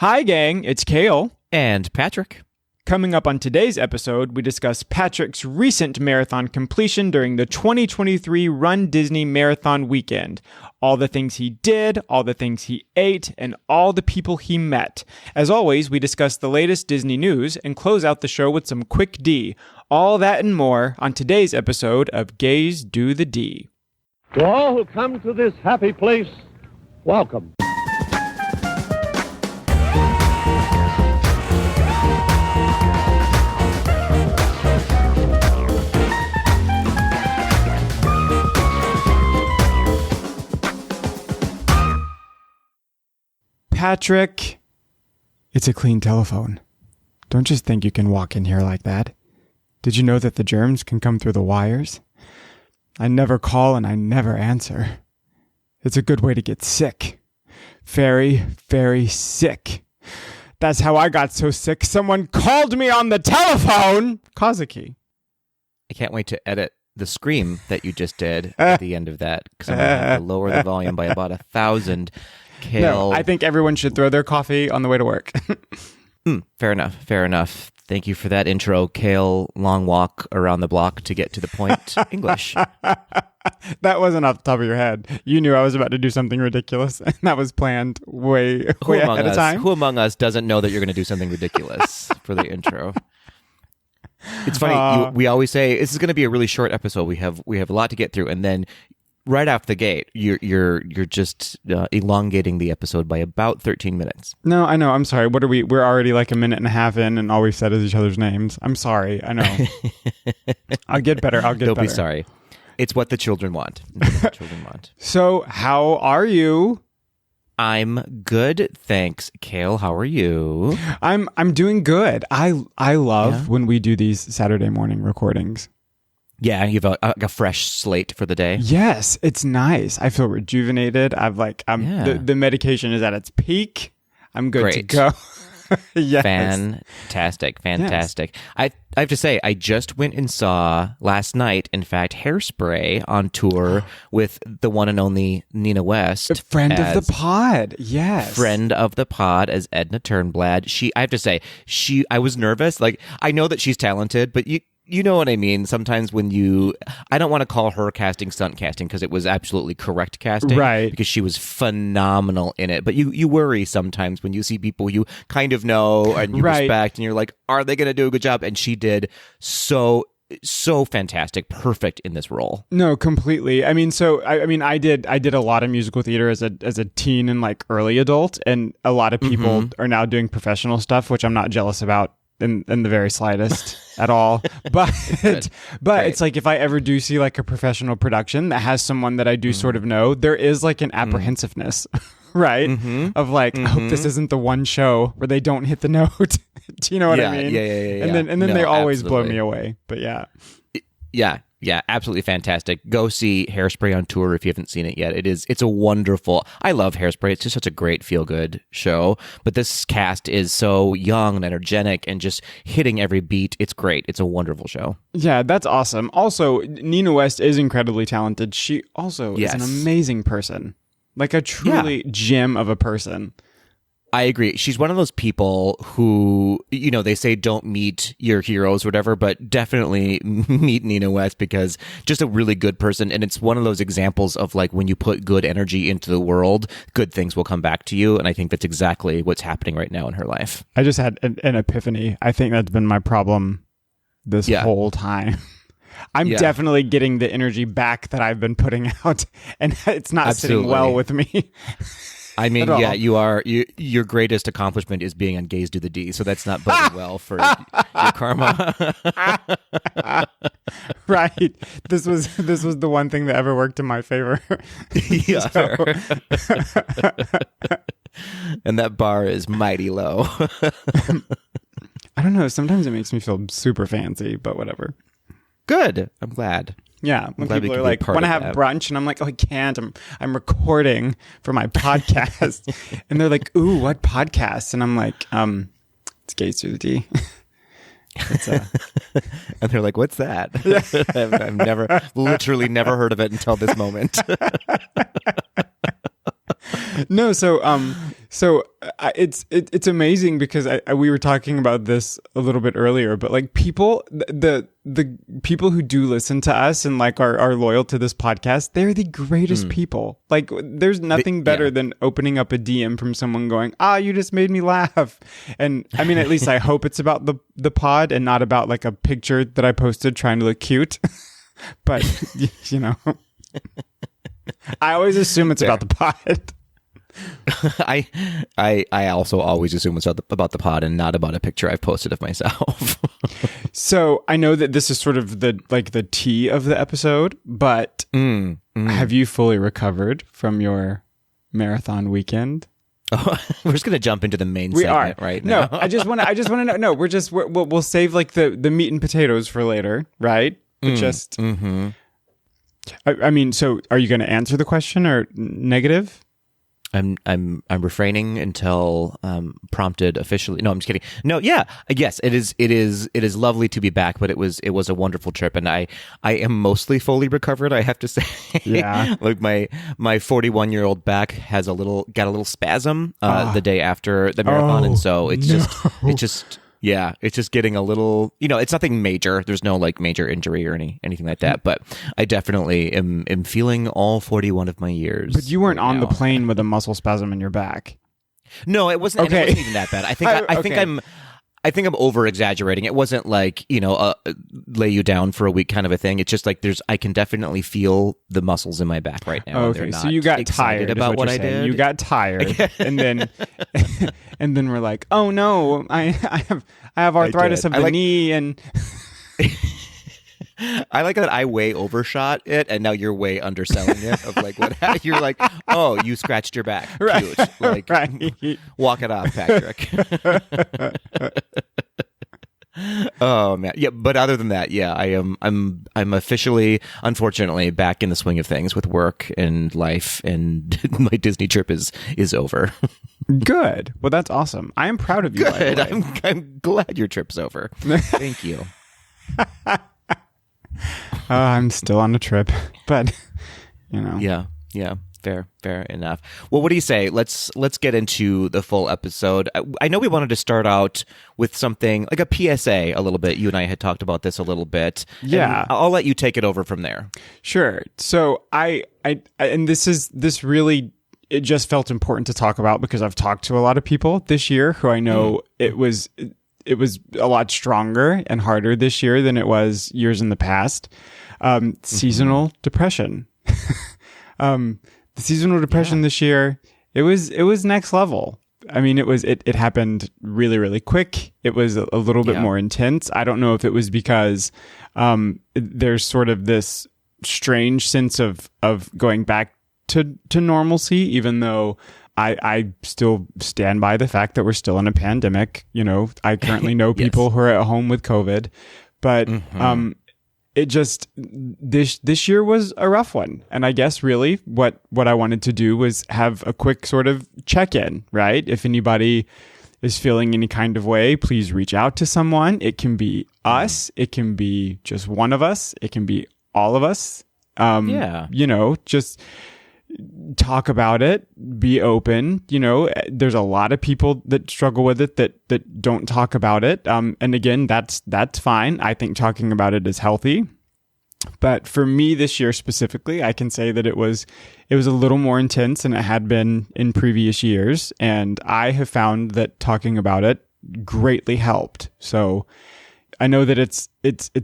Hi, gang. It's Kale. And Patrick. Coming up on today's episode, we discuss Patrick's recent marathon completion during the 2023 runDisney Marathon Weekend. All the things he did, all the things he ate, and all the people he met. As always, we discuss the latest Disney news and close out the show with some quick D. All that and more on today's episode of Gays Do the D. To all who come to this happy place, welcome. Patrick, it's a clean telephone. Don't just think you can walk in here like that. Did you know that the germs can come through the wires? I never call and I never answer. It's a good way to get sick. Very, very sick. That's how I got so sick. Someone called me on the telephone. Kazuki. I can't wait to edit the scream that you just did at the end of that, because I'm going to have to lower the volume by about 1,000. Kale. No, I think everyone should throw their coffee on the way to work. Fair enough. Fair enough. Thank you for that intro, Kale. Long walk around the block to get to the point. English. That wasn't off the top of your head. You knew I was about to do something ridiculous, and that was planned way ahead of time. Who among us doesn't know that you're going to do something ridiculous for the intro? It's funny. We always say this is going to be a really short episode. We have a lot to get through, and then right off the gate, you're just elongating the episode by about 13 minutes. No, I know. I'm sorry. What are we? We're already like a minute and a half in, and all we've said is each other's names. I'm sorry. I know. I'll get better. Don't be sorry. It's what the children want. So, how are you? I'm good, thanks. Kale, how are you? I'm doing good. I love when we do these Saturday morning recordings. Yeah, you have a fresh slate for the day. Yes, it's nice. I feel rejuvenated. The medication is at its peak. I'm good to go. Yes. Fantastic. Yes. I have to say, I just went and saw last night, in fact, Hairspray on tour with the one and only Nina West. Friend of the pod. Yes. Friend of the pod as Edna Turnblad. I have to say, I was nervous. Like, I know that she's talented, but you know what I mean? Sometimes when I don't want to call her casting stunt casting because it was absolutely correct casting. Right. Because she was phenomenal in it. But you worry sometimes when you see people you kind of know and you respect and you're like, are they going to do a good job? And she did so fantastic, perfect in this role. No, completely. I mean, I did a lot of musical theater as a teen and like early adult, and a lot of people are now doing professional stuff, which I'm not jealous about in the very slightest at all. But it's like if I ever do see like a professional production that has someone that I do sort of know, there is like an apprehensiveness, right? Of like, I hope this isn't the one show where they don't hit the note. Do you know what I mean? Yeah. And then they always blow me away. But yeah. Yeah, absolutely fantastic. Go see Hairspray on tour if you haven't seen it yet. It's a wonderful. I love Hairspray. It's just such a great feel-good show. But this cast is so young and energetic and just hitting every beat. It's great. It's a wonderful show. Yeah, that's awesome. Also, Nina West is incredibly talented. She also is an amazing person. Like a truly gem of a person. I agree. She's one of those people who, they say don't meet your heroes or whatever, but definitely meet Nina West because just a really good person. And it's one of those examples of like when you put good energy into the world, good things will come back to you. And I think that's exactly what's happening right now in her life. I just had an epiphany. I think that's been my problem this whole time. I'm definitely getting the energy back that I've been putting out, and it's not sitting well with me. I mean, you are. Your greatest accomplishment is being on Gays Do the D, so that's not boding well for your karma. Right. This was the one thing that ever worked in my favor. Yeah. And that bar is mighty low. I don't know. Sometimes it makes me feel super fancy, but whatever. Good. I'm glad. Yeah, when people are like, want to have brunch, and I'm like, oh, I can't. I'm recording for my podcast, and they're like, ooh, what podcast? And I'm like, it's Gays Do the D. And they're like, what's that? I've literally never heard of it until this moment. No, it's amazing because we were talking about this a little bit earlier, but like the people who do listen to us and like are loyal to this podcast, they're the greatest people. Like there's nothing better than opening up a DM from someone going, you just made me laugh. And I mean, at least I hope it's about the pod and not about like a picture that I posted trying to look cute. But you know, I always assume it's about the pod. I also always assume it's about the pod and not about a picture I've posted of myself. So I know that this is sort of the tea of the episode, but have you fully recovered from your marathon weekend? Oh, we're just gonna jump into the main segment right now. No, I just want to know. No, we'll save like the meat and potatoes for later, right? But I mean, so are you going to answer the question or negative? I'm refraining until prompted officially. No, I'm just kidding. No, yeah, yes, it is lovely to be back, but it was a wonderful trip, and I am mostly fully recovered. I have to say, yeah. Like my 41-year-old back got a little spasm the day after the marathon, and so it's just getting a little, it's nothing major. There's no like major injury or anything like that. But I definitely am feeling all 41 of my years. But you weren't on the plane with a muscle spasm in your back. No, it wasn't. Okay. And it wasn't even that bad. I think I'm over exaggerating. It wasn't like, lay you down for a week kind of a thing. It's just like I can definitely feel the muscles in my back right now. Okay, so you got tired about what I did. You got tired, and then we're like, oh no, I have arthritis of the knee, and I like that I way overshot it, and now you're way underselling it. Of like what you're like, oh, you scratched your back, right? Cute. Like, right. Walk it off, Patrick. Oh man, yeah. But other than that, yeah, I'm officially, unfortunately, back in the swing of things with work and life, and my Disney trip is over. Good. Well, that's awesome. I am proud of you. Good. I'm glad your trip's over. Thank you. I'm still on a trip, but Yeah. Fair enough. Well, what do you say? Let's get into the full episode. I know we wanted to start out with something like a PSA a little bit. You and I had talked about this a little bit. Yeah. And I'll let you take it over from there. Sure. So and this really, it just felt important to talk about because I've talked to a lot of people this year who I know it was a lot stronger and harder this year than it was years in the past. Seasonal depression. The seasonal depression this year, it was next level. I mean, it happened really, really quick. It was a little bit more intense. I don't know if it was because there's sort of this strange sense of going back to normalcy, even though I still stand by the fact that we're still in a pandemic. I currently know people who are at home with COVID, but it just this year was a rough one. And I guess really what I wanted to do was have a quick sort of check-in, right? If anybody is feeling any kind of way, please reach out to someone. It can be us, it can be just one of us, it can be all of us. Just talk about it, be open. There's a lot of people that struggle with it that don't talk about it. And again, that's fine. I think talking about it is healthy. But for me this year specifically, I can say that it was a little more intense than it had been in previous years. And I have found that talking about it greatly helped. So I know that it's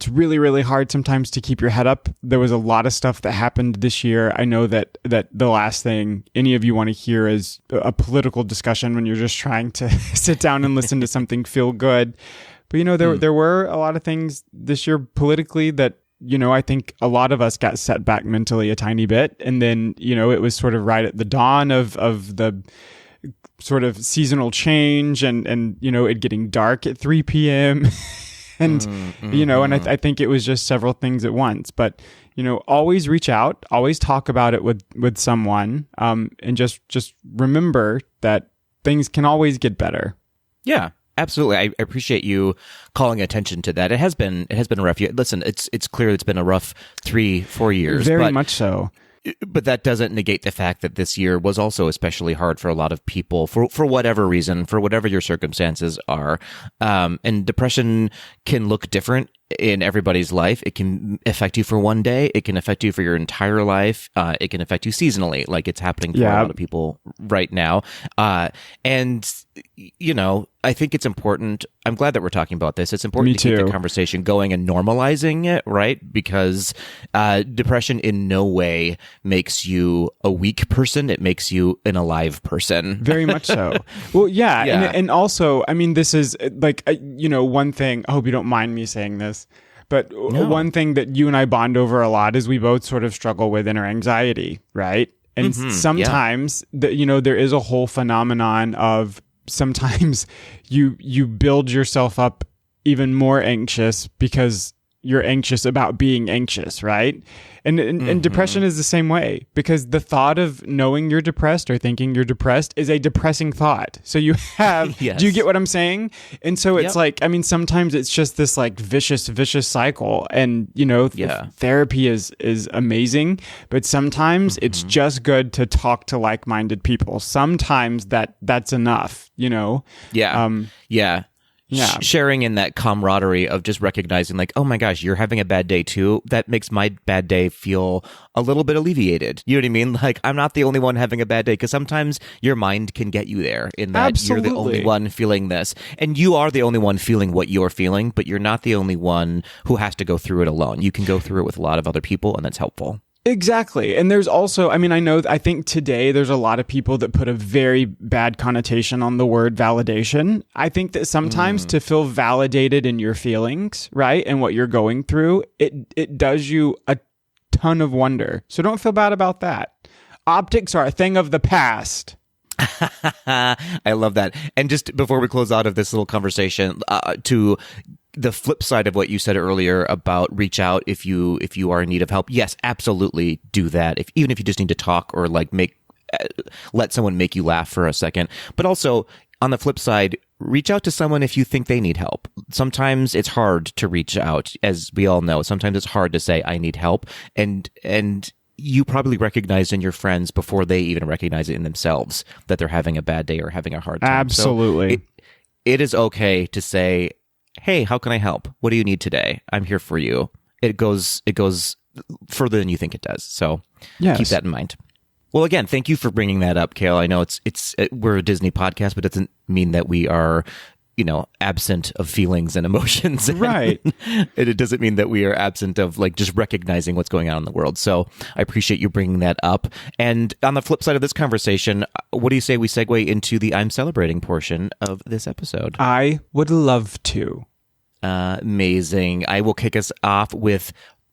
really, really hard sometimes to keep your head up. There was a lot of stuff that happened this year. I know that the last thing any of you want to hear is a political discussion when you're just trying to sit down and listen to something feel good. But there were a lot of things this year politically that I think a lot of us got set back mentally a tiny bit. And then it was sort of right at the dawn of the sort of seasonal change and it getting dark at 3 p.m. And, and I think it was just several things at once. But, always reach out, always talk about it with someone, and just remember that things can always get better. Yeah, absolutely. I appreciate you calling attention to that. It has been a rough year. Listen, it's clear it's been a rough 3-4 years. Very much so. But that doesn't negate the fact that this year was also especially hard for a lot of people for whatever reason, for whatever your circumstances are. And depression can look different in everybody's life. It can affect you for one day. It can affect you for your entire life. It can affect you seasonally, like it's happening for a lot of people right now. And, you know, I think it's important. I'm glad that we're talking about this. It's important to keep the conversation going and normalizing it, right? Because depression in no way makes you a weak person. It makes you an alive person. Very much so. Well, yeah. And also, I mean, this is like, you know, one thing, I hope you don't mind me saying this, but one thing that you and I bond over a lot is we both sort of struggle with inner anxiety, right? And sometimes, you know, there is a whole phenomenon of sometimes you build yourself up even more anxious because you're anxious about being anxious, right? And depression is the same way, because the thought of knowing you're depressed or thinking you're depressed is a depressing thought. So you have, do you get what I'm saying? And so it's like, I mean, sometimes it's just this like vicious cycle, and you know, therapy is amazing, but sometimes it's just good to talk to like-minded people. Sometimes that's enough, you know? Sharing in that camaraderie of just recognizing like, oh my gosh, you're having a bad day too. That makes my bad day feel a little bit alleviated. You know what I mean? Like, I'm not the only one having a bad day, because sometimes your mind can get you there in that you're the only one feeling this. And you are the only one feeling what you're feeling, but you're not the only one who has to go through it alone. You can go through it with a lot of other people, and that's helpful. Exactly. And there's also, I mean, I think today there's a lot of people that put a very bad connotation on the word validation. I think that sometimes to feel validated in your feelings, right, and what you're going through, it does you a ton of wonder. So don't feel bad about that. Optics are a thing of the past. I love that. And just before we close out of this little conversation, to the flip side of what you said earlier about reach out if you are in need of help. Yes, absolutely do that. Even if you just need to talk or like let someone make you laugh for a second. But also on the flip side, reach out to someone if you think they need help. Sometimes it's hard to reach out, as we all know. Sometimes it's hard to say I need help, and you probably recognize in your friends before they even recognize it in themselves that they're having a bad day or having a hard time. Absolutely. So it is okay to say, hey, how can I help? What do you need today? I'm here for you. It goes further than you think it does. So keep that in mind. Well, again, thank you for bringing that up, Kale. I know we're a Disney podcast, but it doesn't mean that we are, you know, absent of feelings and emotions. Right. And it doesn't mean that we are absent of like just recognizing what's going on in the world. So I appreciate you bringing that up. And on the flip side of this conversation, what do you say we segue into the I'm celebrating portion of this episode? I would love to. Amazing. I will kick us off with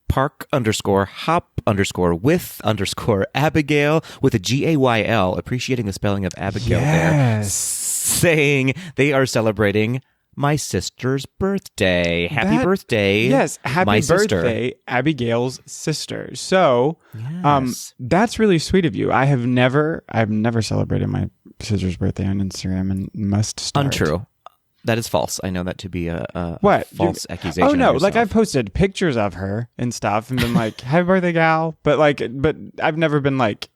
park_hop_with_Abigail with a GAYL, appreciating the spelling of Abigail there, saying they are celebrating my sister's birthday. Happy birthday. Yes, happy birthday, Abigail's sister. So, that's really sweet of you. I've never celebrated my sister's birthday on Instagram and must start. Untrue. That is false. I know that to be a false accusation. Oh no, like I've posted pictures of her and stuff and been like, "Happy birthday, gal." But I've never been like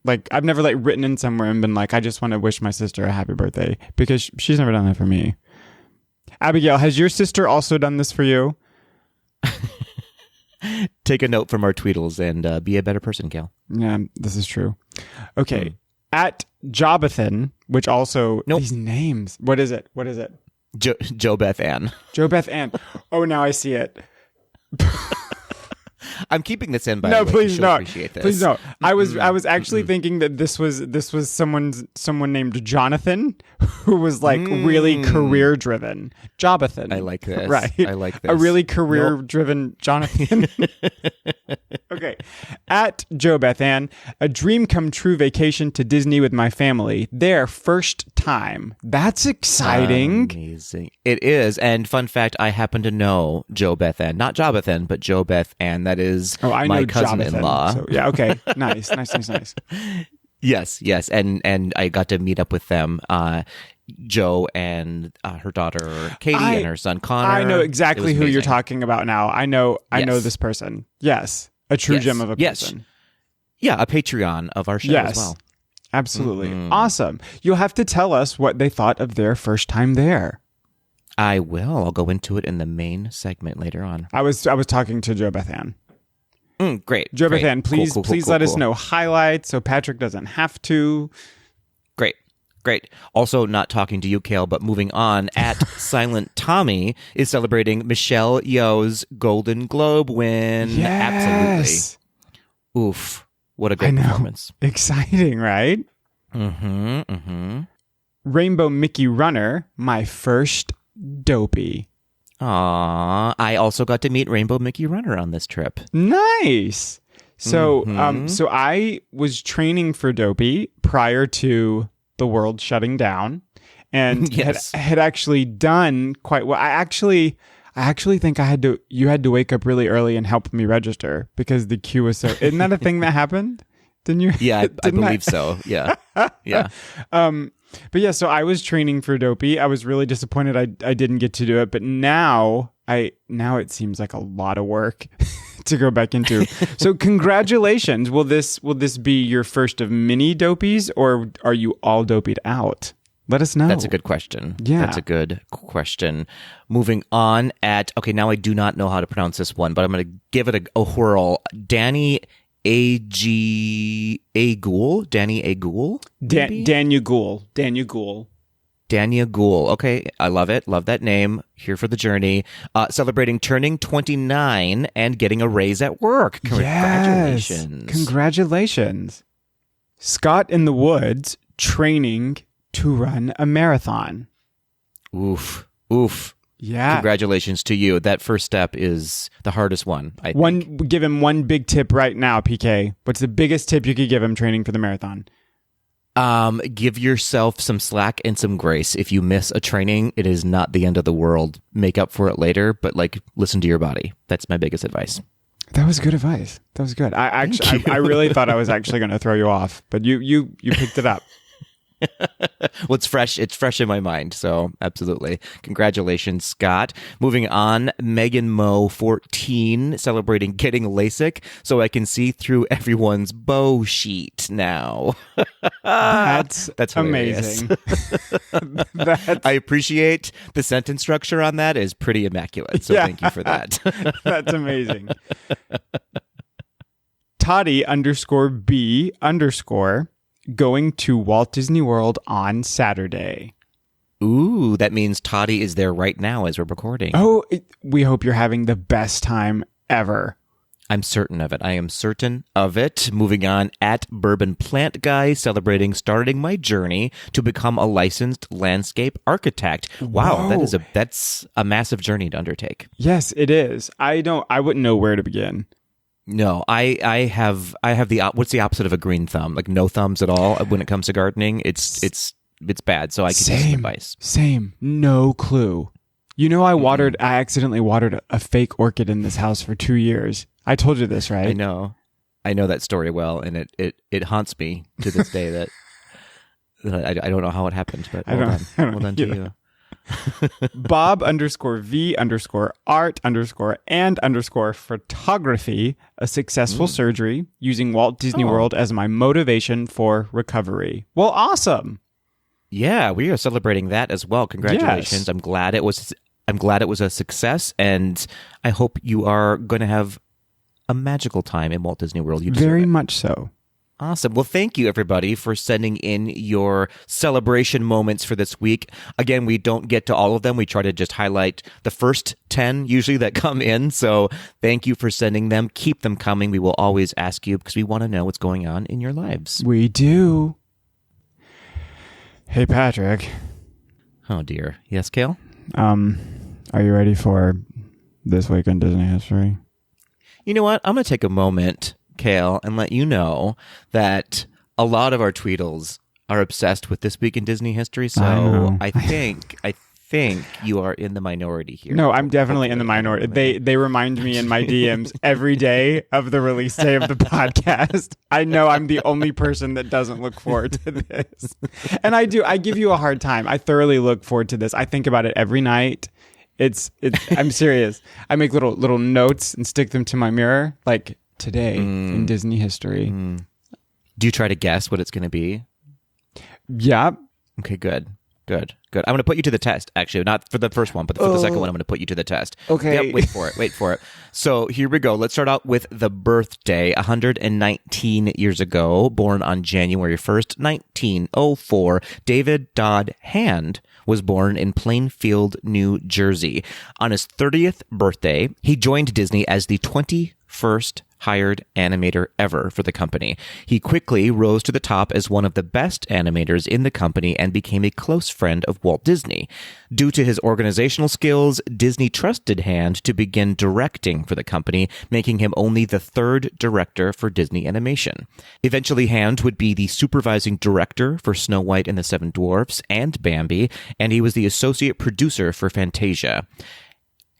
I've never like written in somewhere and been like, "I just want to wish my sister a happy birthday," because she's never done that for me. Abigail, has your sister also done this for you? Take a note from our tweetles and be a better person, Gal. Yeah, this is true. Okay. At Jobathan, which also these names. What is it? Joe Beth Ann. Joe Beth Ann. Oh, now I see it. I'm keeping this in, by no, the way. Please don't. Appreciate this. Please don't. I was actually thinking that this was someone named Jonathan who was like really career driven. Jobathan. I like this. Right. I like this. A really career driven Jonathan. Okay. At Joe Beth Ann, a dream come true vacation to Disney with my family. Their first time. That's exciting. Amazing. It is. And fun fact, I happen to know Joe Beth Ann. Not Jobathan, but Joe Beth Ann. That is my cousin-in-law. So, yeah, okay. Nice. Yes. And I got to meet up with them. Joe and her daughter Katie and her son Connor. I know exactly who you're talking about now. I know this person. Yes. A true gem of a person. Yeah, a Patreon of our show as well. Absolutely. Awesome. You'll have to tell us what they thought of their first time there. I will. I'll go into it in the main segment later on. I was talking to Joe Bethan. Great. Joe great. Bethan, please Cool, let us know highlights so Patrick doesn't have to. Great. Also, not talking to you, Kale, but moving on. At Silent Tommy is celebrating Michelle Yeoh's Golden Globe win. Yes. Absolutely. Oof. What a great performance. Exciting, right? Rainbow Mickey Runner, my first dopey. Aw, I also got to meet Rainbow Mickey Runner on this trip. Nice. So, so I was training for dopey prior to the world shutting down, and had actually done quite well. I actually think you had to wake up really early and help me register because the queue was so. Isn't that a thing that happened? Didn't you? Yeah, I believe so. Yeah, yeah. But yeah, so I was training for dopey. I was really disappointed I didn't get to do it, but now it seems like a lot of work to go back into. So congratulations. Will this be your first of many dopies, or are you all dopied out? Let us know. That's a good question. Yeah. That's a good question. Moving on now I do not know how to pronounce this one, but I'm going to give it a whirl. Danny Agul? Daniel Gould. Okay, I love it. Love that name. Here for the journey. Celebrating turning 29 and getting a raise at work. Congratulations. Yes. Congratulations. Scott in the woods training to run a marathon. Oof. Yeah. Congratulations to you. That first step is the hardest one, I think. Give him one big tip right now, PK. What's the biggest tip you could give him training for the marathon? Give yourself some slack and some grace. If you miss a training, it is not the end of the world. Make up for it later, but listen to your body. That's my biggest advice. That was good advice. That was good. I really thought I was actually going to throw you off, but you picked it up. Well, it's fresh in my mind, so absolutely. Congratulations, Scott. Moving on, Megan Moe 14 celebrating getting LASIK so I can see through everyone's bow sheet now. That's hilarious. amazing. I appreciate the sentence structure on that is pretty immaculate, so thank you for that. That's amazing. Toddy _B_ going to Walt Disney World on Saturday. Ooh, that means Toddy is there right now as we're recording. Oh, we hope you're having the best time ever. I'm certain of it. I am certain of it. Moving on, at Bourbon Plant Guy, celebrating starting my journey to become a licensed landscape architect. Wow, Whoa. that's a massive journey to undertake. Yes, it is. I wouldn't know where to begin. No, I have what's the opposite of a green thumb? Like no thumbs at all when it comes to gardening. It's bad. So I can use some advice. Same. No clue. You know, I accidentally watered a fake orchid in this house for 2 years. I told you this, right? I know that story well, and it haunts me to this day that I don't know how it happened, but well done to you. Bob _V _art _ photography, a successful surgery using Walt Disney World as my motivation for recovery. Well, awesome. Yeah, we are celebrating that as well. Congratulations. Yes. I'm glad it was a success, and I hope you are going to have a magical time in Walt Disney World. You very much so. Awesome. Well, thank you, everybody, for sending in your celebration moments for this week. Again, we don't get to all of them. We try to just highlight the first 10 usually that come in. So thank you for sending them. Keep them coming. We will always ask you because we want to know what's going on in your lives. We do. Hey, Patrick. Oh, dear. Yes, Kale? Are you ready for This Week in Disney History? You know what? I'm going to take a moment, Kale, and let you know that a lot of our Tweedles are obsessed with This Week in Disney History, so I think you are in the minority here. No, I'm definitely in the minority. They remind me in my DMs every day of the release day of the podcast. I know I'm the only person that doesn't look forward to this. And I do. I give you a hard time. I thoroughly look forward to this. I think about it every night. I'm serious. I make little notes and stick them to my mirror, like today in Disney history. Do you try to guess what it's going to be? Yeah. Okay, good. I'm going to put you to the test, actually. Not for the first one, but for the second one, I'm going to put you to the test. Okay. Yep, wait for it. So here we go. Let's start out with the birthday. 119 years ago, born on January 1st, 1904, David Dodd Hand was born in Plainfield, New Jersey. On his 30th birthday, he joined Disney as the 21st hired animator ever for the company. He quickly rose to the top as one of the best animators in the company and became a close friend of Walt Disney. Due to his organizational skills, Disney trusted Hand to begin directing for the company, making him only the third director for Disney Animation. Eventually, Hand would be the supervising director for Snow White and the Seven Dwarfs and Bambi, and he was the associate producer for Fantasia.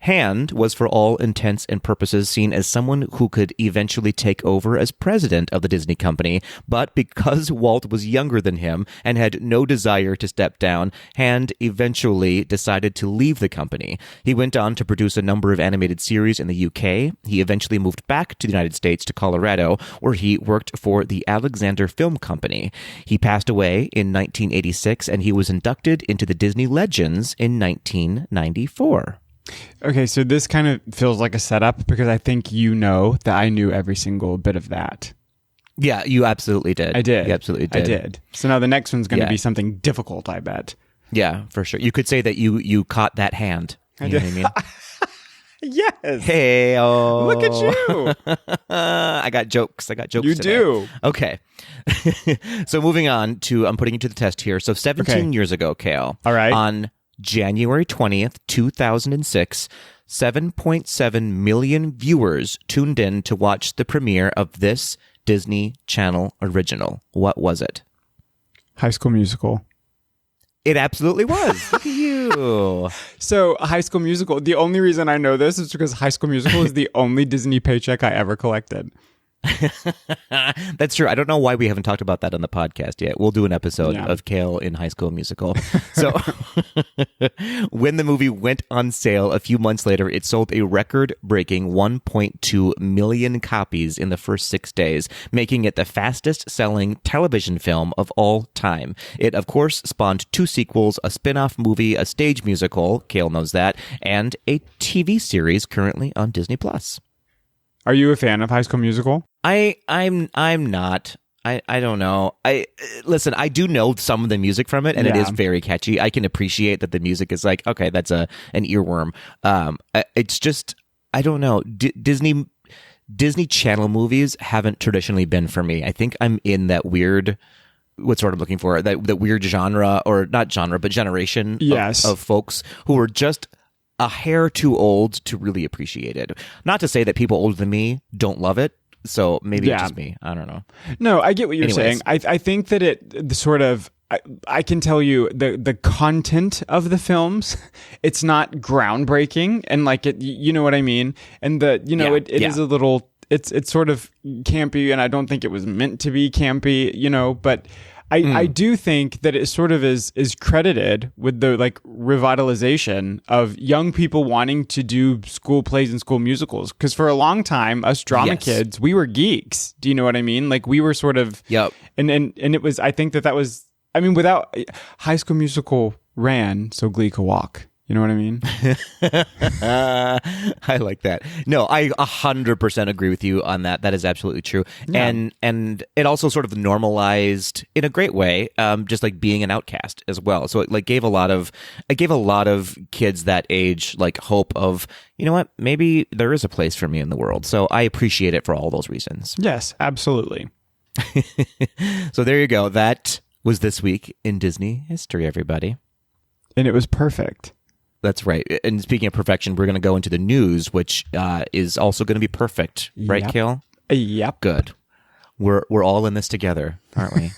Hand was, for all intents and purposes, seen as someone who could eventually take over as president of the Disney company, but because Walt was younger than him and had no desire to step down, Hand eventually decided to leave the company. He went on to produce a number of animated series in the UK. He eventually moved back to the United States to Colorado, where he worked for the Alexander Film Company. He passed away in 1986, and he was inducted into the Disney Legends in 1994. Okay, so this kind of feels like a setup because I think you know that I knew every single bit of that. Yeah, you absolutely did. I did. You absolutely did. I did. So now the next one's going to be something difficult, I bet. Yeah, for sure. You could say that you caught that hand. You know what I mean? Yes. Hey, oh. Look at you. I got jokes. You today. Do. Okay. So moving on to, I'm putting you to the test here. So 17 years ago, Kale. All right. On January 20th, 2006, 7.7 million viewers tuned in to watch the premiere of this Disney Channel original. What was it? High School Musical. It absolutely was. Look at you. So, High School Musical, the only reason I know this is because High School Musical is the only Disney paycheck I ever collected. That's true. I don't know why we haven't talked about that on the podcast yet. We'll do an episode of Kale in High School Musical. So when the movie went on sale a few months later, it sold a record-breaking 1.2 million copies in the first 6 days, making it the fastest-selling television film of all time. It, of course, spawned 2 sequels, a spin-off movie, a stage musical, Kale knows that, and a TV series currently on Disney+. Are you a fan of High School Musical? I'm not. I don't know. Listen, I do know some of the music from it, and it is very catchy. I can appreciate that the music is like, okay, that's an earworm. It's just, I don't know. Disney Channel movies haven't traditionally been for me. I think I'm in that weird, what's what I'm looking for, that weird genre, or not genre, but generation of folks who are just a hair too old to really appreciate it. Not to say that people older than me don't love it. So maybe it's just me. I don't know. No, I get what you're saying. I think that the sort of, I can tell you the content of the films, it's not groundbreaking, and like it, you know what I mean? And it is a little, it's sort of campy, and I don't think it was meant to be campy, but I do think that it sort of is credited with the like revitalization of young people wanting to do school plays and school musicals. Because for a long time, us drama kids, we were geeks. Do you know what I mean? Like we were sort of, and it was, I think that was, I mean, without High School Musical ran so Glee could walk. You know what I mean? I like that. No, I 100% agree with you on that. That is absolutely true. Yeah. And it also sort of normalized in a great way, just like being an outcast as well. So it gave a lot of kids that age like hope of, you know what, maybe there is a place for me in the world. So I appreciate it for all those reasons. Yes, absolutely. So there you go. That was this week in Disney history, everybody. And it was perfect. That's right. And speaking of perfection, we're going to go into the news, which is also going to be perfect. Right, Kale? Yep. Good. We're all in this together, aren't we?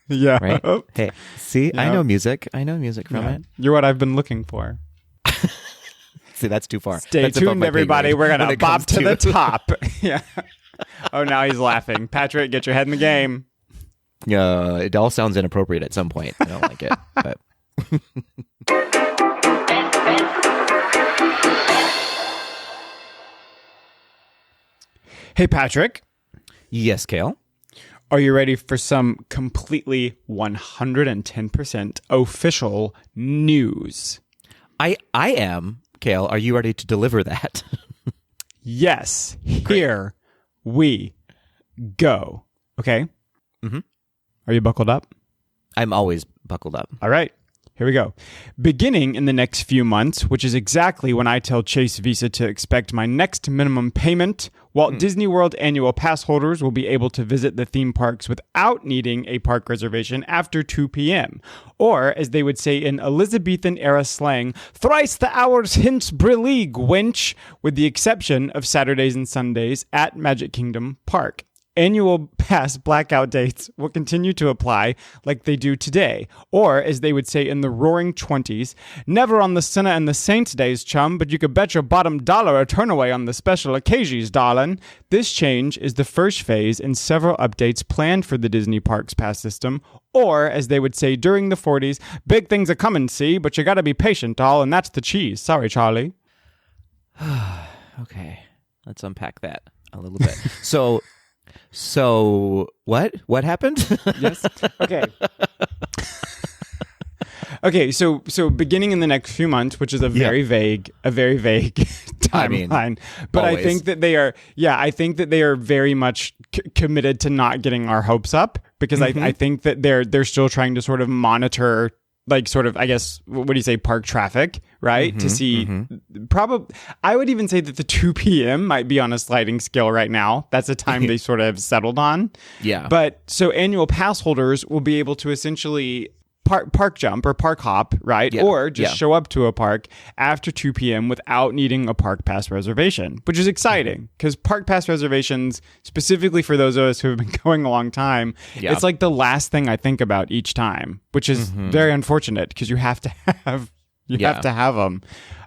Yeah. Right? Hey, see? Yep. I know music. From it. You're what I've been looking for. See, that's too far. Stay tuned, everybody. We're going to bob to the top. Yeah. Oh, now he's laughing. Patrick, get your head in the game. It all sounds inappropriate at some point. I don't like it. But... Hey, Patrick. Yes, Kale. Are you ready for some completely 110% official news? I am, Kale. Are you ready to deliver that? Yes. Here we go. Okay? Mm-hmm. Are you buckled up? I'm always buckled up. All right. Here we go. Beginning in the next few months, which is exactly when I tell Chase Visa to expect my next minimum payment, Walt Disney World annual pass holders will be able to visit the theme parks without needing a park reservation after 2 p.m. Or, as they would say in Elizabethan-era slang, thrice the hours hence brillig, wench, with the exception of Saturdays and Sundays at Magic Kingdom Park. Annual pass blackout dates will continue to apply like they do today. Or, as they would say in the roaring 20s, never on the Sinner and the Saints days, chum, but you could bet your bottom dollar a turn away on the special occasions, darling. This change is the first phase in several updates planned for the Disney Parks pass system. Or, as they would say during the 40s, big things are coming, see, but you gotta be patient, doll, and that's the cheese. Sorry, Charlie. Okay, let's unpack that a little bit. So what? What happened? Yes. Okay. Okay. So beginning in the next few months, which is a very vague timeline. But always. I think that they are. Yeah, I think that they are very much committed to not getting our hopes up because I think that they're still trying to sort of monitor. Like sort of, I guess, what do you say, park traffic, right? To see, probably, I would even say that the 2 p.m. might be on a sliding scale right now. That's a time they sort of settled on. Yeah. But so annual pass holders will be able to essentially park jump or park hop, right? Yeah. Or just show up to a park after 2 p.m. without needing a park pass reservation, which is exciting because park pass reservations, specifically for those of us who have been going a long time, it's like the last thing I think about each time, which is very unfortunate because you have to have them.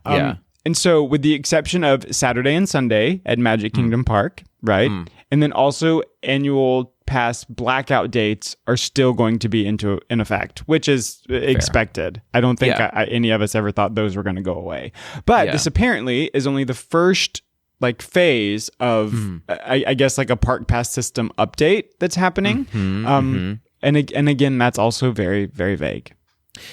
And so with the exception of Saturday and Sunday at Magic Kingdom Park, right? And then also annual pass blackout dates are still going to be in effect, which is expected. I don't think any of us ever thought those were going to go away. But this apparently is only the first like phase of, I guess, like a park pass system update that's happening. And again, that's also very, very vague.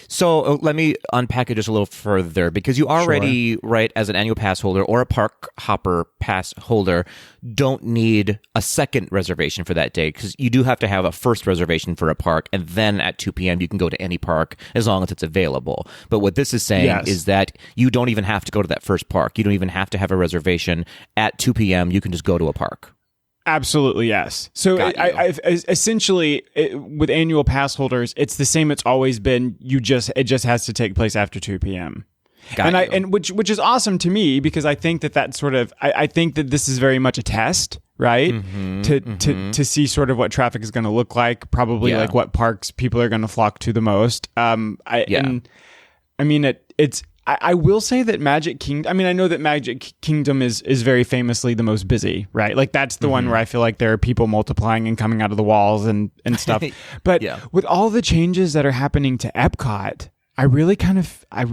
So let me unpack it just a little further because you already, right, as an annual pass holder or a park hopper pass holder, don't need a second reservation for that day because you do have to have a first reservation for a park and then at 2 p.m. you can go to any park as long as it's available. But what this is saying is that you don't even have to go to that first park. You don't even have to have a reservation at 2 p.m. You can just go to a park. Absolutely, yes. So essentially, with annual pass holders, it's the same it's always been. It just has to take place after 2 p.m. Which is awesome to me because I think that sort of I think that this is very much a test, right? To see sort of what traffic is going to look like, probably like what parks people are going to flock to the most. I will say that Magic Kingdom, I know that Magic Kingdom is very famously the most busy, right? Like that's the one where I feel like there are people multiplying and coming out of the walls and stuff. But with all the changes that are happening to Epcot, I really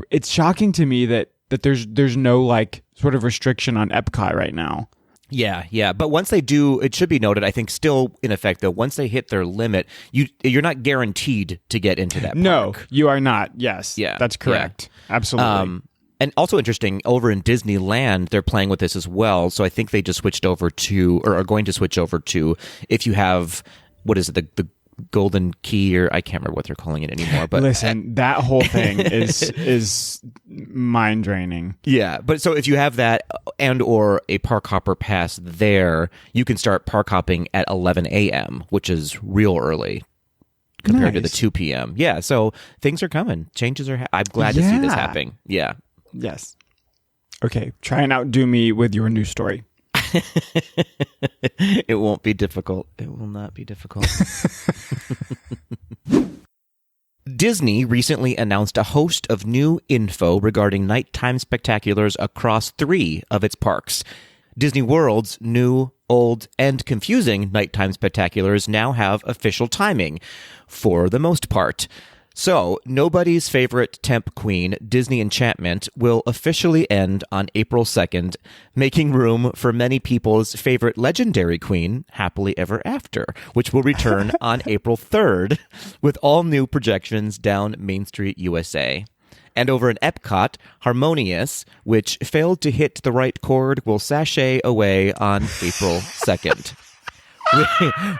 it's shocking to me that there's no like sort of restriction on Epcot right now. Yeah. But once they do, it should be noted, I think still in effect, though, once they hit their limit, you're not guaranteed to get into that park. No, you are not. Yes. Yeah. That's correct. Yeah. Absolutely. And also interesting, over in Disneyland, they're playing with this as well. So I think they just switched over to, or are going to switch over to, if you have, what is it, the golden key, or I can't remember what they're calling it anymore. But listen, that whole thing is mind draining. Yeah, but so if you have that and or a park hopper pass there, you can start park hopping at 11 a.m., which is real early compared to the 2 p.m. Yeah, so things are coming. Changes are. I'm glad to see this happening. Yeah. Yes. Okay, try and outdo me with your news story. It won't be difficult. It will not be difficult. Disney recently announced a host of new info regarding nighttime spectaculars across 3 of its parks. Disney World's new, old, and confusing nighttime spectaculars now have official timing, for the most part. So, nobody's favorite temp queen, Disney Enchantment, will officially end on April 2nd, making room for many people's favorite legendary queen, Happily Ever After, which will return on April 3rd, with all new projections down Main Street, USA. And over in Epcot, Harmonious, which failed to hit the right chord, will sashay away on April 2nd.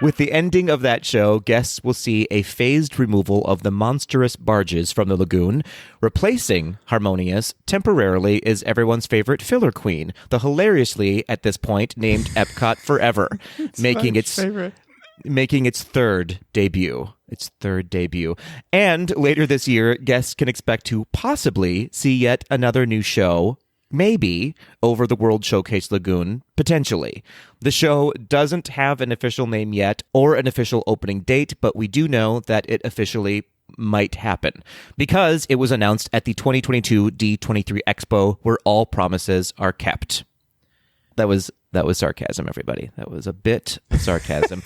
With the ending of that show, guests will see a phased removal of the monstrous barges from the lagoon. Replacing Harmonious temporarily is everyone's favorite filler queen, the hilariously, at this point, named Epcot Forever, making its third debut. And later this year, guests can expect to possibly see yet another new show, maybe, over the World Showcase Lagoon, potentially. The show doesn't have an official name yet or an official opening date, but we do know that it officially might happen because it was announced at the 2022 D23 Expo, where all promises are kept. That was sarcasm, everybody. That was a bit of sarcasm.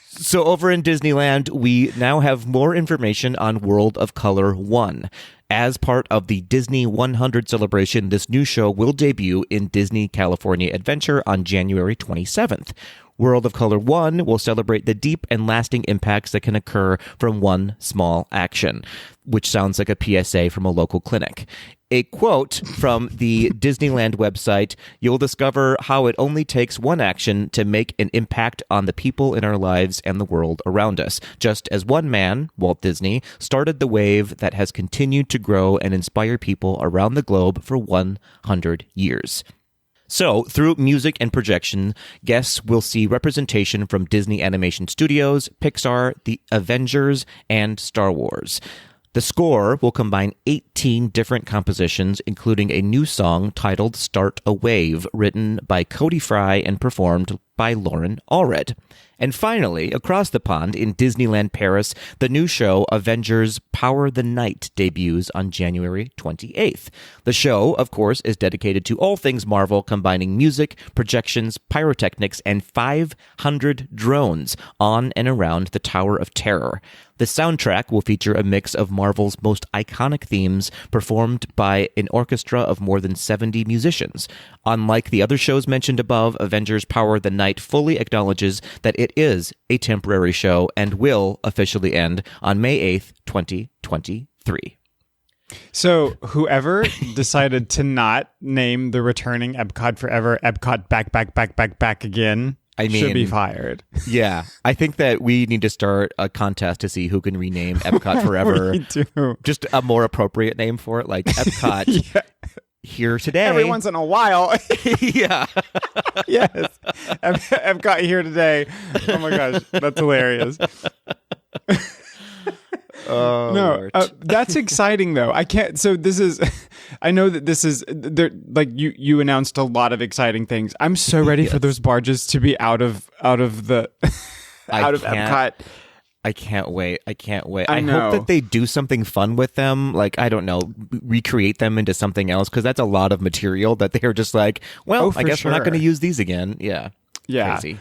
So over in Disneyland, we now have more information on World of Color 1. As part of the Disney 100 celebration, this new show will debut in Disney California Adventure on January 27th. World of Color 1 will celebrate the deep and lasting impacts that can occur from one small action, which sounds like a PSA from a local clinic. A quote from the Disneyland website, "You'll discover how it only takes one action to make an impact on the people in our lives and the world around us. Just as one man, Walt Disney, started the wave that has continued to grow and inspire people around the globe for 100 years. So, through music and projection, guests will see representation from Disney Animation Studios, Pixar, The Avengers, and Star Wars. The score will combine 18 different compositions, including a new song titled Start a Wave, written by Cody Fry and performed by Lauren Allred. And finally, across the pond in Disneyland Paris, the new show Avengers Power the Night debuts on January 28th. The show, of course, is dedicated to all things Marvel, combining music, projections, pyrotechnics, and 500 drones on and around the Tower of Terror. The soundtrack will feature a mix of Marvel's most iconic themes performed by an orchestra of more than 70 musicians. Unlike the other shows mentioned above, Avengers Power the Night fully acknowledges that it is a temporary show and will officially end on May 8th, 2023. So whoever decided to not name the returning Epcot Forever Epcot back again, should be fired. Yeah. I think that we need to start a contest to see who can rename Epcot Forever. We do. Just a more appropriate name for it, like Epcot yeah. Here Today. Every once in a while. Yeah. Yes. Epcot Here Today. Oh my gosh. That's hilarious. Oh, no, that's exciting though. I can't. So this is. I know that this is. There, like you announced a lot of exciting things. I'm so ready for those barges to be out of the out of Epcot. I can't wait. I I know. hope that they do something fun with them. Like, I don't know, recreate them into something else, because that's a lot of material that they're just like, well, I guess we're not going to use these again. Yeah. Crazy.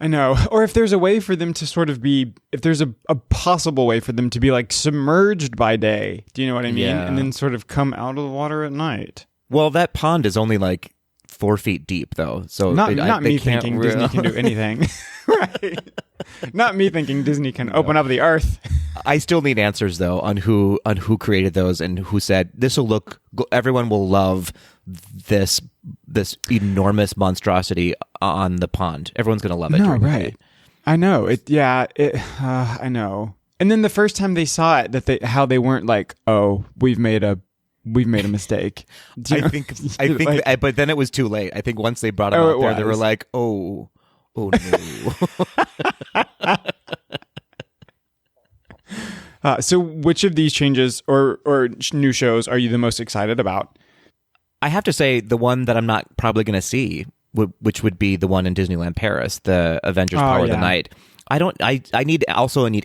I know. Or if there's a way for them to sort of be, if there's a possible way for them to be like submerged by day. Do you know what I mean? Yeah. And then sort of come out of the water at night. Well, that pond is only like 4 feet deep, though. So not me thinking Disney can do anything. Right. Not me thinking Disney can open up the earth. I still need answers though on who created those and who said this will look. Everyone will love this enormous monstrosity on the pond. Everyone's gonna love it. No, right. I know it. Yeah. I know. And then the first time they saw it, how they weren't like, oh, we've made a mistake. I think, but then it was too late. I think once they brought it out there, they were like, oh no. So which of these changes or new shows are you the most excited about? I have to say the one that I'm not probably going to see, which would be the one in Disneyland Paris, the Avengers Power of the Night. I need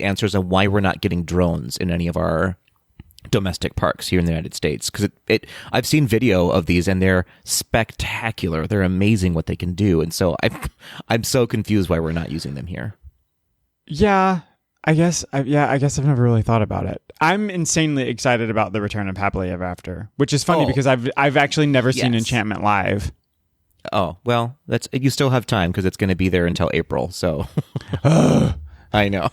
answers on why we're not getting drones in any of our domestic parks here in the United States, because I've seen video of these and they're spectacular. They're amazing what they can do, and so I'm so confused why we're not using them here. Yeah, I guess I've never really thought about it. I'm insanely excited about the return of Happily Ever After, which is funny because I've actually never seen Enchantment live. Oh, well, you still have time because it's going to be there until April. So I know.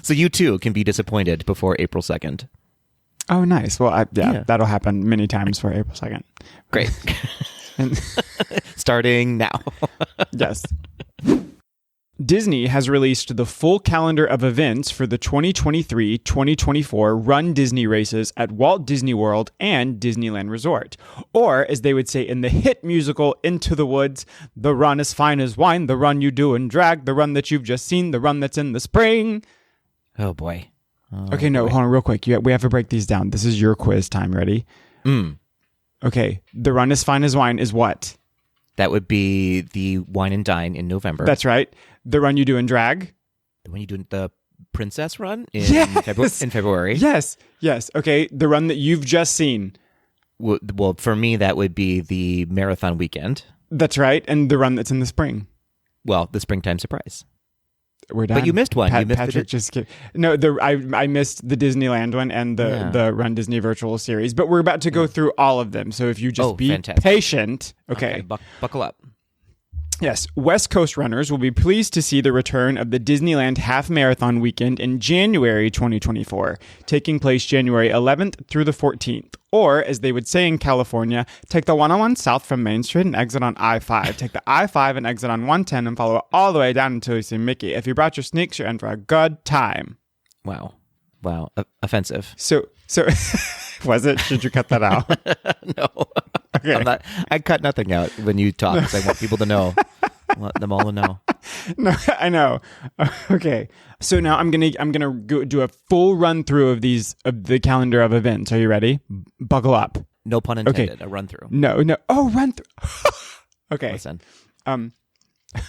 So you too can be disappointed before April 2nd. Oh, nice. Well, that'll happen many times for April 2nd. Great. Starting now. Yes. Disney has released the full calendar of events for the 2023-2024 Run Disney races at Walt Disney World and Disneyland Resort. Or, as they would say in the hit musical Into the Woods, the run as fine as wine, the run you do and drag, the run that you've just seen, the run that's in the spring. Oh, boy. Okay, no, hold on real quick. We have to break these down. This is your quiz time. Ready? Okay, the run as fine as wine is what? That would be the Wine and Dine in November. That's right. The run you do in drag? The one you do the Princess Run in, yes! in February. Yes. Okay, the run that you've just seen. Well, for me, that would be the Marathon Weekend. That's right. And the run that's in the spring. Well, the Springtime Surprise. We're done. But you missed one. You missed Patrick I missed the Disneyland one and the Run Disney virtual series. But we're about to go through all of them. So if you just be patient. Okay. Buckle up. Yes, West Coast runners will be pleased to see the return of the Disneyland Half Marathon Weekend in January 2024, taking place January 11th through the 14th. Or, as they would say in California, take the 101 south from Main Street and exit on I-5. Take the I-5 and exit on 110 and follow it all the way down until you see Mickey. If you brought your sneaks, you're in for a good time. Wow. Offensive. So was it? Should you cut that out? No. Okay. I cut nothing out when you talk because I want people to know. I want them all to know. No, I know. Okay. So now I'm gonna go do a full run through of the calendar of events. Are you ready? Buckle up. No pun intended. Okay. A run through. No. Oh, run through. Okay. Listen.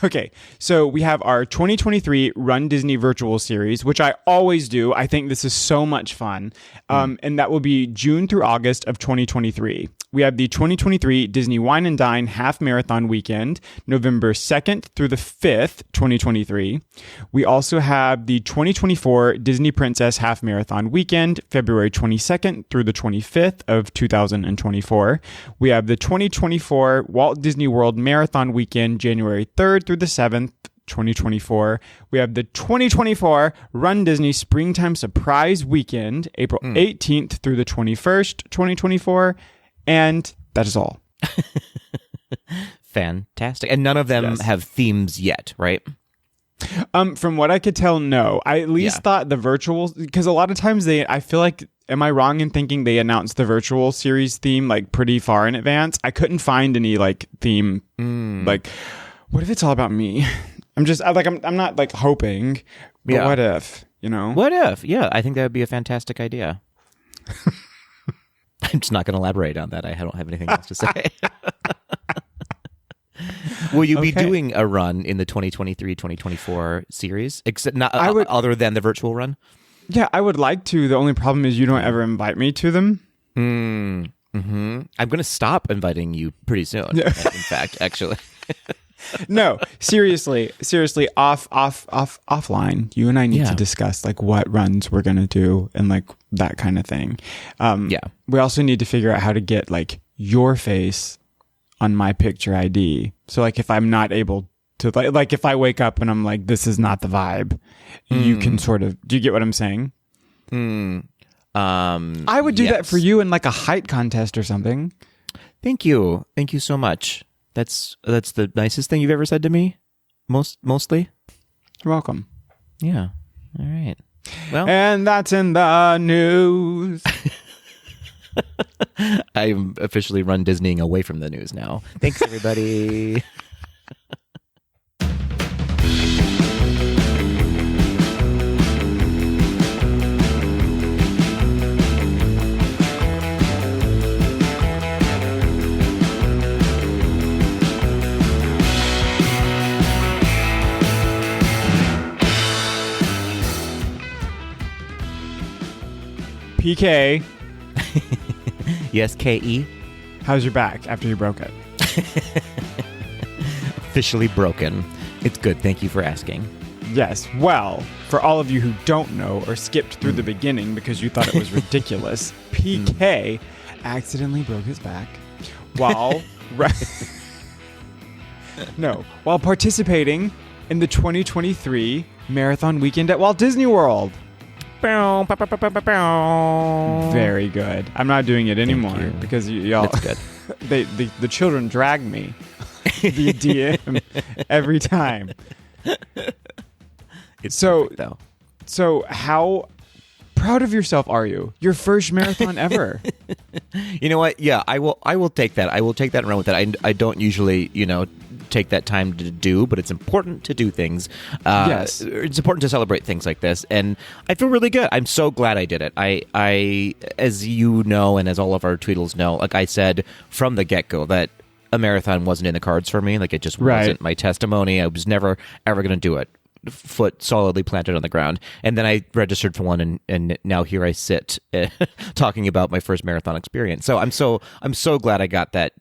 Okay, so we have our 2023 Run Disney Virtual Series, which I always do. I think this is so much fun. And that will be June through August of 2023. We have the 2023 Disney Wine and Dine Half Marathon Weekend, November 2nd through the 5th, 2023. We also have the 2024 Disney Princess Half Marathon Weekend, February 22nd through the 25th of 2024. We have the 2024 Walt Disney World Marathon Weekend, January 3rd through the 7th, 2024. We have the 2024 Run Disney Springtime Surprise Weekend, April 18th through the 21st, 2024. And that is all. Fantastic. And none of them have themes yet, right? From what I could tell, no. I at least thought the virtual, because a lot of times I feel like, am I wrong in thinking they announced the virtual series theme like pretty far in advance? I couldn't find any like theme. Like, what if it's all about me? I'm not like hoping, but what if, you know? What if? Yeah, I think that would be a fantastic idea. I'm just not going to elaborate on that. I don't have anything else to say. Will you be doing a run in the 2023-2024 series, except other than the virtual run? Yeah, I would like to. The only problem is you don't ever invite me to them. Mm-hmm. I'm going to stop inviting you pretty soon. In fact, actually. No, seriously, offline. You and I need to discuss like what runs we're gonna do and like that kind of thing. We also need to figure out how to get like your face on my picture ID. So like if I'm not able to like if I wake up and I'm like this is not the vibe, you can sort of. Do you get what I'm saying? I would do that for you in like a height contest or something. Thank you so much. That's the nicest thing you've ever said to me. Mostly. You're welcome. Yeah. All right. Well, and that's in the news. I'm officially Run Disneying away from the news now. Thanks, everybody. PK. Yes, KE. How's your back after you broke it? Officially broken. It's good. Thank you for asking. Yes. Well, for all of you who don't know or skipped through the beginning because you thought it was ridiculous, PK accidentally broke his back while while participating in the 2023 marathon weekend at Walt Disney World. Very good. I'm not doing it anymore because y'all. That's good. The children drag me via DM every time. It's so perfect, though. So how proud of yourself are you? Your first marathon ever. You know what? Yeah, I will take that. I will take that and run with that. I don't usually, take that time to do, but it's important to do things. Yes. It's important to celebrate things like this, and I feel really good. I'm so glad I did it. I as you know, and as all of our Tweedles know, like I said from the get-go that a marathon wasn't in the cards for me. Like it just wasn't my testimony. I was never, ever going to do it. Foot solidly planted on the ground. And then I registered for one, and now here I sit talking about my first marathon experience. So I'm so glad I got that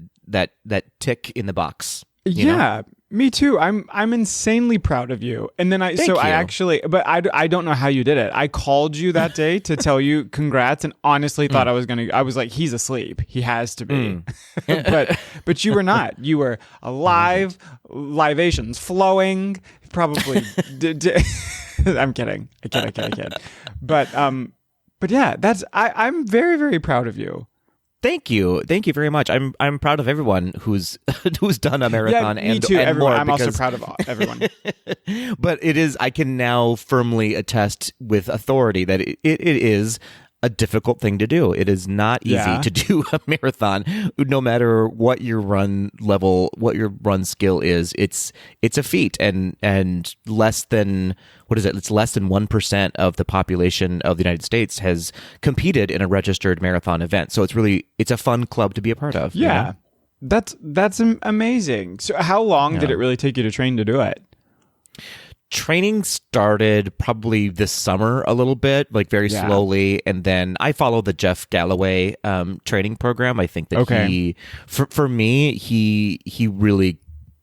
tick in the box. Yeah, me too. I'm insanely proud of you. And then I don't know how you did it. I called you that day to tell you congrats, and honestly thought I was like, he's asleep. He has to be. But you were not. You were alive, libations flowing. Probably. I'm kidding. I kid. But yeah, I'm very, very proud of you. Thank you very much. I'm proud of everyone who's done a marathon. Yeah, me too. And everyone. more I'm also proud of everyone. But I can now firmly attest with authority that it is a difficult thing to do. It is not easy to do a marathon, no matter what your run level, what your run skill is. It's a feat, and less than It's less than 1% of the population of the United States has competed in a registered marathon event. So it's a fun club to be a part of. Yeah, that's amazing. So how long did it really take you to train to do it? Training started probably this summer a little bit, like very slowly, and then I follow the Jeff Galloway training program. I think that he, for me, he really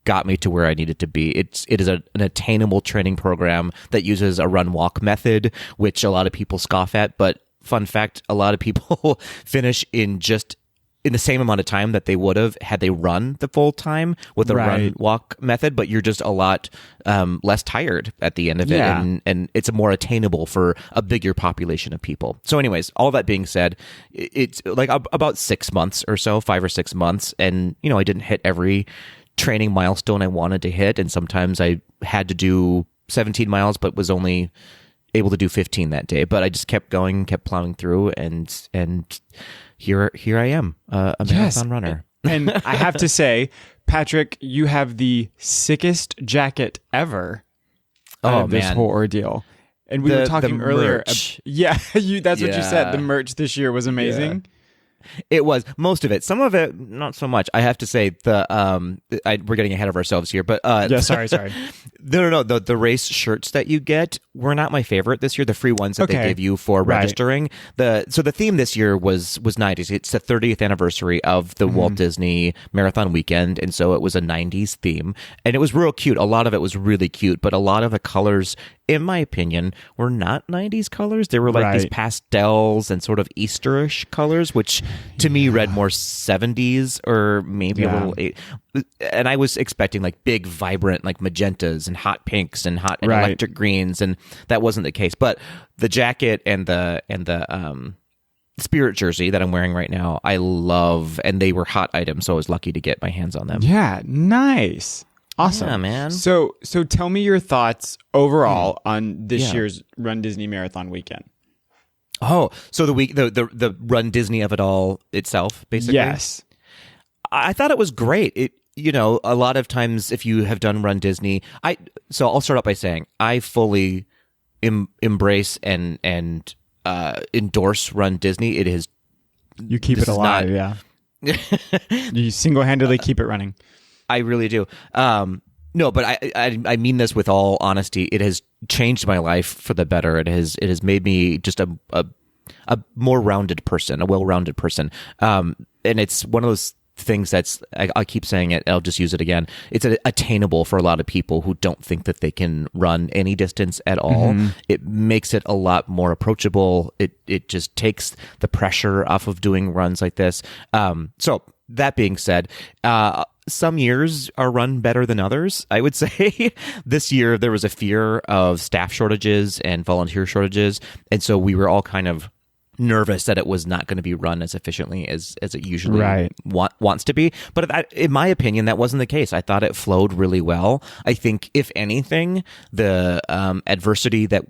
got me to where I needed to be. It is an attainable training program that uses a run-walk method, which a lot of people scoff at. But fun fact, a lot of people finish in the same amount of time that they would have had they run the full time with a run-walk method, but you're just a lot less tired at the end of it, and it's more attainable for a bigger population of people. So anyways, all that being said, it's like about 6 months or so, 5 or 6 months, and I didn't hit every training milestone I wanted to hit, and sometimes I had to do 17 miles, but was only able to do 15 that day. But I just kept going, kept plowing through, and here I am, a marathon runner. And I have to say, Patrick, you have the sickest jacket ever out of this whole ordeal. And we were talking earlier. Merch. That's what you said. The merch this year was amazing. Yeah. It was most of it. Some of it, not so much. I have to say we're getting ahead of ourselves here, but sorry. No. The race shirts that you get were not my favorite this year. The free ones that they give you for registering. So the theme this year was 90s. It's the 30th anniversary of the Walt Disney Marathon Weekend, and so it was a 90s theme, and it was real cute. A lot of it was really cute, but a lot of the colors, in my opinion, were not 90s colors. They were like these pastels and sort of Easterish colors, which to me read more 70s or maybe a little. And I was expecting like big, vibrant, like magentas and hot pinks and hot and electric greens, and that wasn't the case. But the jacket and the Spirit jersey that I'm wearing right now, I love, and they were hot items, so I was lucky to get my hands on them. Yeah, nice. Awesome. Yeah, man. So tell me your thoughts overall on this year's Run Disney Marathon weekend. Oh, so the Run Disney of it all itself, basically? Yes. I thought it was great. A lot of times if you have done Run Disney, so I'll start out by saying I fully embrace and endorse Run Disney. It is. You keep it alive, You single-handedly keep it running. I really do. No, but I mean this with all honesty. It has changed my life for the better. It has made me just a more rounded person, a well-rounded person. And it's one of those things I keep saying it, I'll just use it again. It's attainable for a lot of people who don't think that they can run any distance at all. It makes it a lot more approachable. It just takes the pressure off of doing runs like this. So that being said, some years are run better than others, I would say. This year, there was a fear of staff shortages and volunteer shortages. And so we were all kind of nervous that it was not going to be run as efficiently as it usually wants to be. But in my opinion, that wasn't the case. I thought it flowed really well. I think, if anything, the adversity that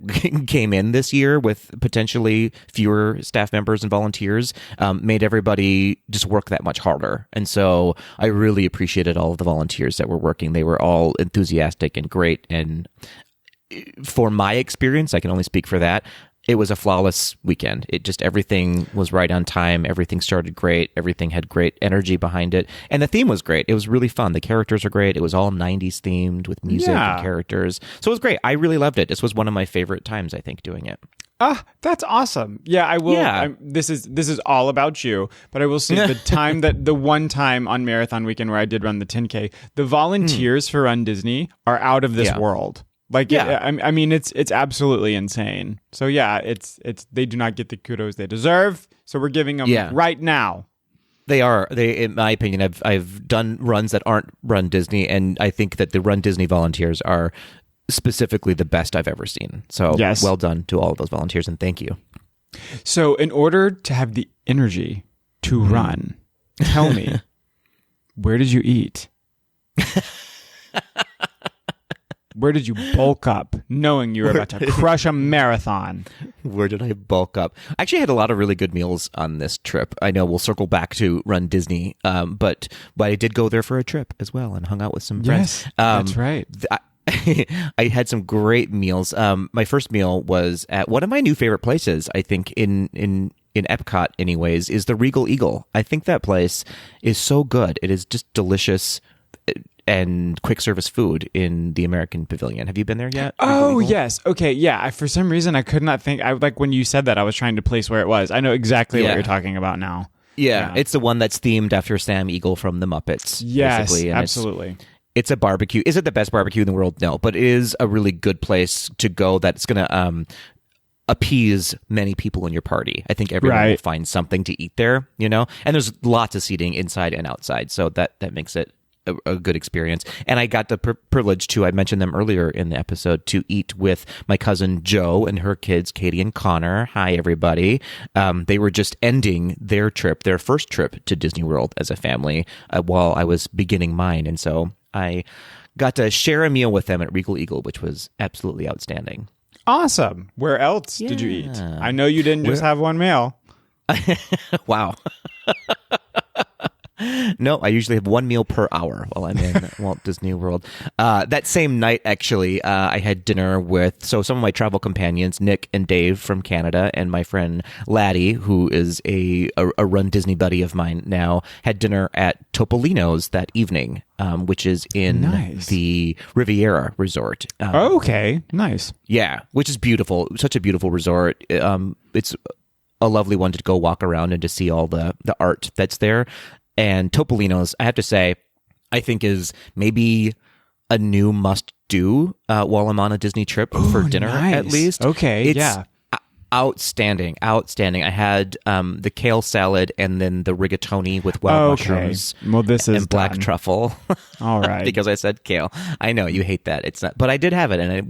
came in this year with potentially fewer staff members and volunteers made everybody just work that much harder. And so I really appreciated all of the volunteers that were working. They were all enthusiastic and great. And for my experience, I can only speak for that. It was a flawless weekend. Everything was right on time. Everything started great. Everything had great energy behind it. And the theme was great. It was really fun. The characters are great. It was all 90s themed with music and characters. So it was great. I really loved it. This was one of my favorite times, I think, doing it. That's awesome. Yeah, I will. Yeah. This is all about you, but I will say the one time on marathon weekend where I did run the 10K, the volunteers for runDisney are out of this world. I mean, it's absolutely insane. So it's they do not get the kudos they deserve. So we're giving them right now. They are. In my opinion, I've done runs that aren't runDisney, and I think that the runDisney volunteers are specifically the best I've ever seen. So well done to all of those volunteers, and thank you. So in order to have the energy to run, tell me, where did you eat? Where did you bulk up knowing you were about to crush a marathon? Where did I bulk up? I actually had a lot of really good meals on this trip. I know we'll circle back to runDisney, but I did go there for a trip as well and hung out with some friends. Yes, that's right. I had some great meals. My first meal was at one of my new favorite places, I think, in Epcot anyways, is the Regal Eagle. I think that place is so good. It is just delicious and quick service food in the American Pavilion. Have you been there yet? Oh, yes. Okay, yeah. For some reason, I could not think. When you said that, I was trying to place where it was. I know exactly what you're talking about now. Yeah, it's the one that's themed after Sam Eagle from the Muppets. Yes, basically. And absolutely. It's a barbecue. Is it the best barbecue in the world? No, but it is a really good place to go that's going to appease many people in your party. I think everyone will find something to eat there, and there's lots of seating inside and outside, so that makes it a good experience. And I got the privilege to, I mentioned them earlier in the episode, to eat with my cousin Joe and her kids, Katie and Connor. Hi, everybody. They were just ending their first trip to Disney World as a family while I was beginning mine. And so I got to share a meal with them at Regal Eagle, which was absolutely outstanding. Awesome. Where else did you eat? I know you didn't just have one meal. Wow. No, I usually have one meal per hour while I'm in Walt Disney World. That same night, actually, I had dinner with some of my travel companions, Nick and Dave from Canada, and my friend Laddie, who is a runDisney buddy of mine now, had dinner at Topolino's that evening, which is in the Riviera Resort. Okay, nice. Yeah, which is beautiful. Such a beautiful resort. It's a lovely one to go walk around and to see all the art that's there. And Topolino's, I have to say, I think is maybe a new must-do while I'm on a Disney trip for dinner, at least. Okay, it's outstanding. I had the kale salad and then the rigatoni with wild mushrooms and black truffle. All right. Because I said kale. I know, you hate that. It's not, but I did have it, and it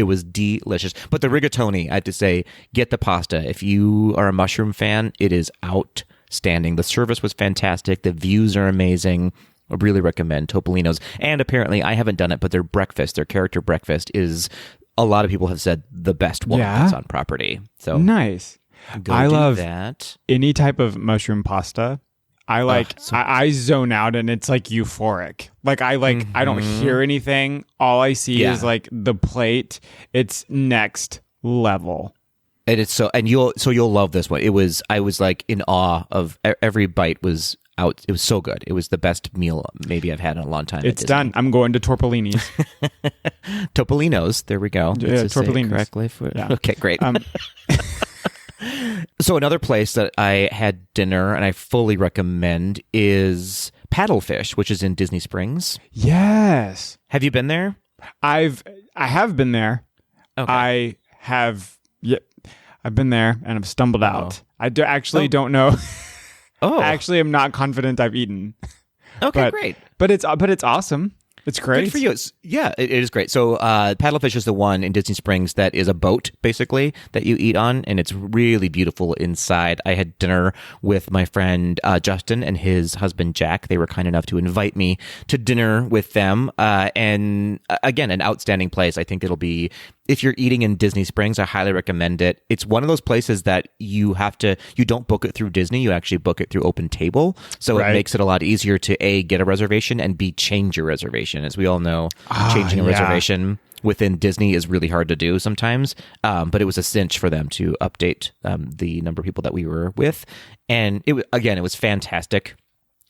was delicious. But the rigatoni, I have to say, get the pasta. If you are a mushroom fan, it is outstanding. The service was fantastic. The views are amazing. I really recommend Topolino's. And apparently, I haven't done it, but their character breakfast is, a lot of people have said, the best one that's on property. So nice. I love that. Any type of mushroom pasta. I zone out, and it's like euphoric. I don't hear anything. All I see is like the plate. It's next level. And it's you'll love this one. I was like in awe of every bite was out. It was so good. It was the best meal maybe I've had in a long time. It's done. I'm going to Topolini's. Topolino's. There we go. Yeah, Topolini's. Correctly. Okay, great. So another place that I had dinner and I fully recommend is Paddlefish, which is in Disney Springs. Yes. Have you been there? I have been there. Okay. I have. Yeah, I've been there and I've stumbled out. I don't know. Oh, I actually am not confident I've eaten. Okay, great. But it's awesome. It's great. Good for you. It is great. So Paddlefish is the one in Disney Springs that is a boat, basically, that you eat on, and it's really beautiful inside. I had dinner with my friend Justin and his husband Jack. They were kind enough to invite me to dinner with them. And again, an outstanding place. I think it'll be, if you're eating in Disney Springs, I highly recommend it. It's one of those places that you don't book it through Disney, you actually book it through Open Table. So It makes it a lot easier to A, get a reservation, and B, change your reservation. As we all know, changing a reservation within Disney is really hard to do sometimes. But it was a cinch for them to update the number of people that we were with. And it was fantastic.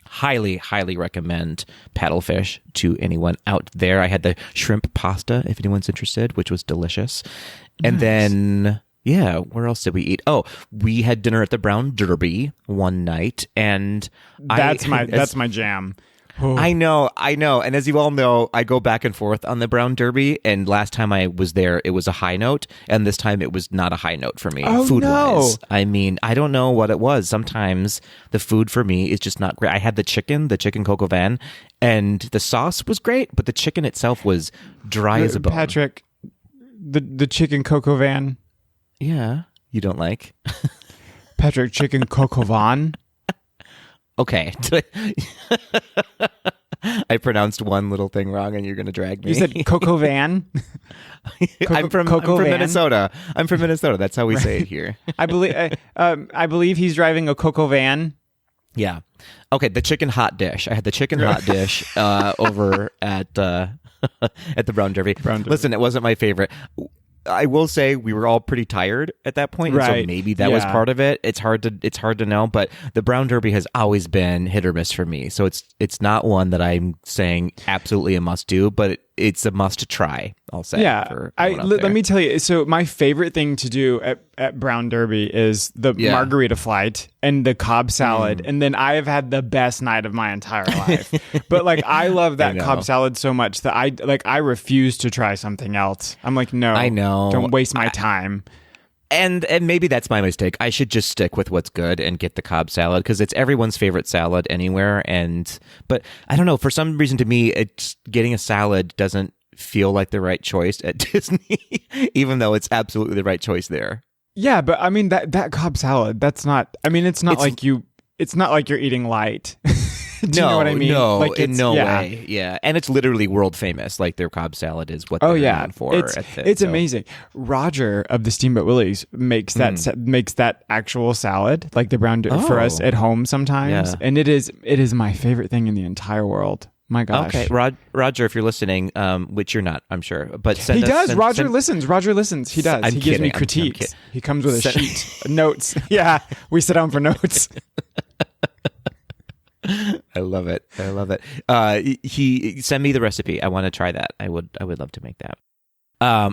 Highly, highly recommend Paddlefish to anyone out there. I had the shrimp pasta, if anyone's interested, which was delicious. And then, where else did we eat? Oh, we had dinner at the Brown Derby one night, and that's my jam. I know. And as you all know, I go back and forth on the Brown Derby. And last time I was there, it was a high note. And this time it was not a high note for me, food-wise. No. I mean, I don't know what it was. Sometimes the food for me is just not great. I had the chicken coq au vin, and the sauce was great, but the chicken itself was dry as a bone. Patrick, the chicken coq au vin. Yeah, you don't like? Patrick, chicken coq au vin? Okay. I pronounced one little thing wrong and you're going to drag me. You said Coco Van? I'm from Minnesota. I'm from Minnesota. That's how we say it here. I believe he's driving a Coco Van. Yeah. Okay, the chicken hot dish. I had the chicken hot dish over at the Brown Derby. Listen, it wasn't my favorite. I will say we were all pretty tired at that point, right? So maybe that was part of it. It's hard to know, but the Brown Derby has always been hit or miss for me. So it's not one that I'm saying absolutely a must do, but it's a must try, I'll say. Yeah, let me tell you. So my favorite thing to do at Brown Derby is the margarita flight and the Cobb salad, and then I have had the best night of my entire life. But like, I love that Cobb salad so much that I refuse to try something else. I'm like, no, I know, don't waste my time. And maybe that's my mistake. I should just stick with what's good and get the Cobb salad because it's everyone's favorite salad anywhere. But I don't know, for some reason to me, it's getting a salad doesn't feel like the right choice at Disney, even though it's absolutely the right choice there. Yeah, but I mean that Cobb salad, it's not like you're eating light. Do you know what I mean? No, like in no way. Yeah, and it's literally world famous. Like their Cobb salad is what they're known for. It's amazing. Roger of the Steamboat Willies makes that actual salad, like the brown for us at home sometimes, and it is my favorite thing in the entire world. My gosh. Okay, Roger, if you're listening, which you're not, I'm sure, but Roger listens. He does. He gives me critiques. He comes with a sheet, notes. Yeah, we sit down for notes. I love it. He send me the recipe. I want to try that. I would love to make that.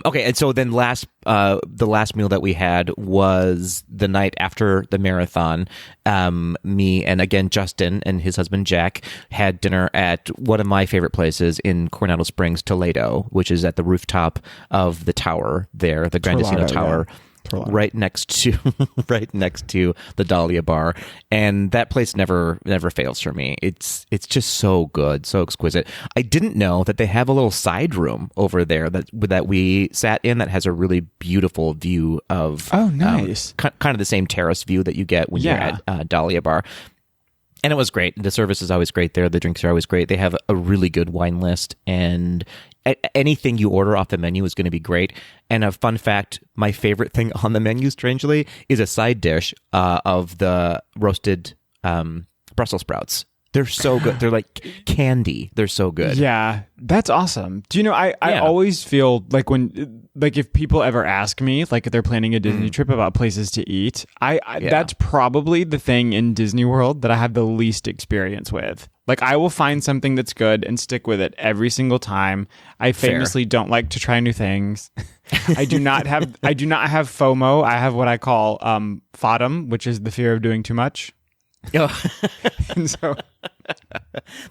Okay, and so then the last meal that we had was the night after the marathon. Me and again Justin and his husband Jack had dinner at one of my favorite places in Coronado Springs, Toledo, which is at the rooftop of the tower there, the Grandisino Tower. Yeah. Right next to the Dahlia Bar, and that place never fails for me. It's just so good, so exquisite. I didn't know that they have a little side room over there that we sat in that has a really beautiful view of nice kind of the same terrace view that you get when you're at Dahlia Bar. And it was great. The service is always great there. The drinks are always great. They have a really good wine list, and anything you order off the menu is going to be great. And a fun fact, my favorite thing on the menu, strangely, is a side dish of the roasted Brussels sprouts. They're so good. They're like candy. They're so good. Yeah, that's awesome. Do you know, I always feel like if people ever ask me, like if they're planning a Disney trip about places to eat, that's probably the thing in Disney World that I have the least experience with. Like I will find something that's good and stick with it every single time. I famously don't like to try new things. I do not have FOMO. I have what I call FODM, which is the fear of doing too much. Oh. And so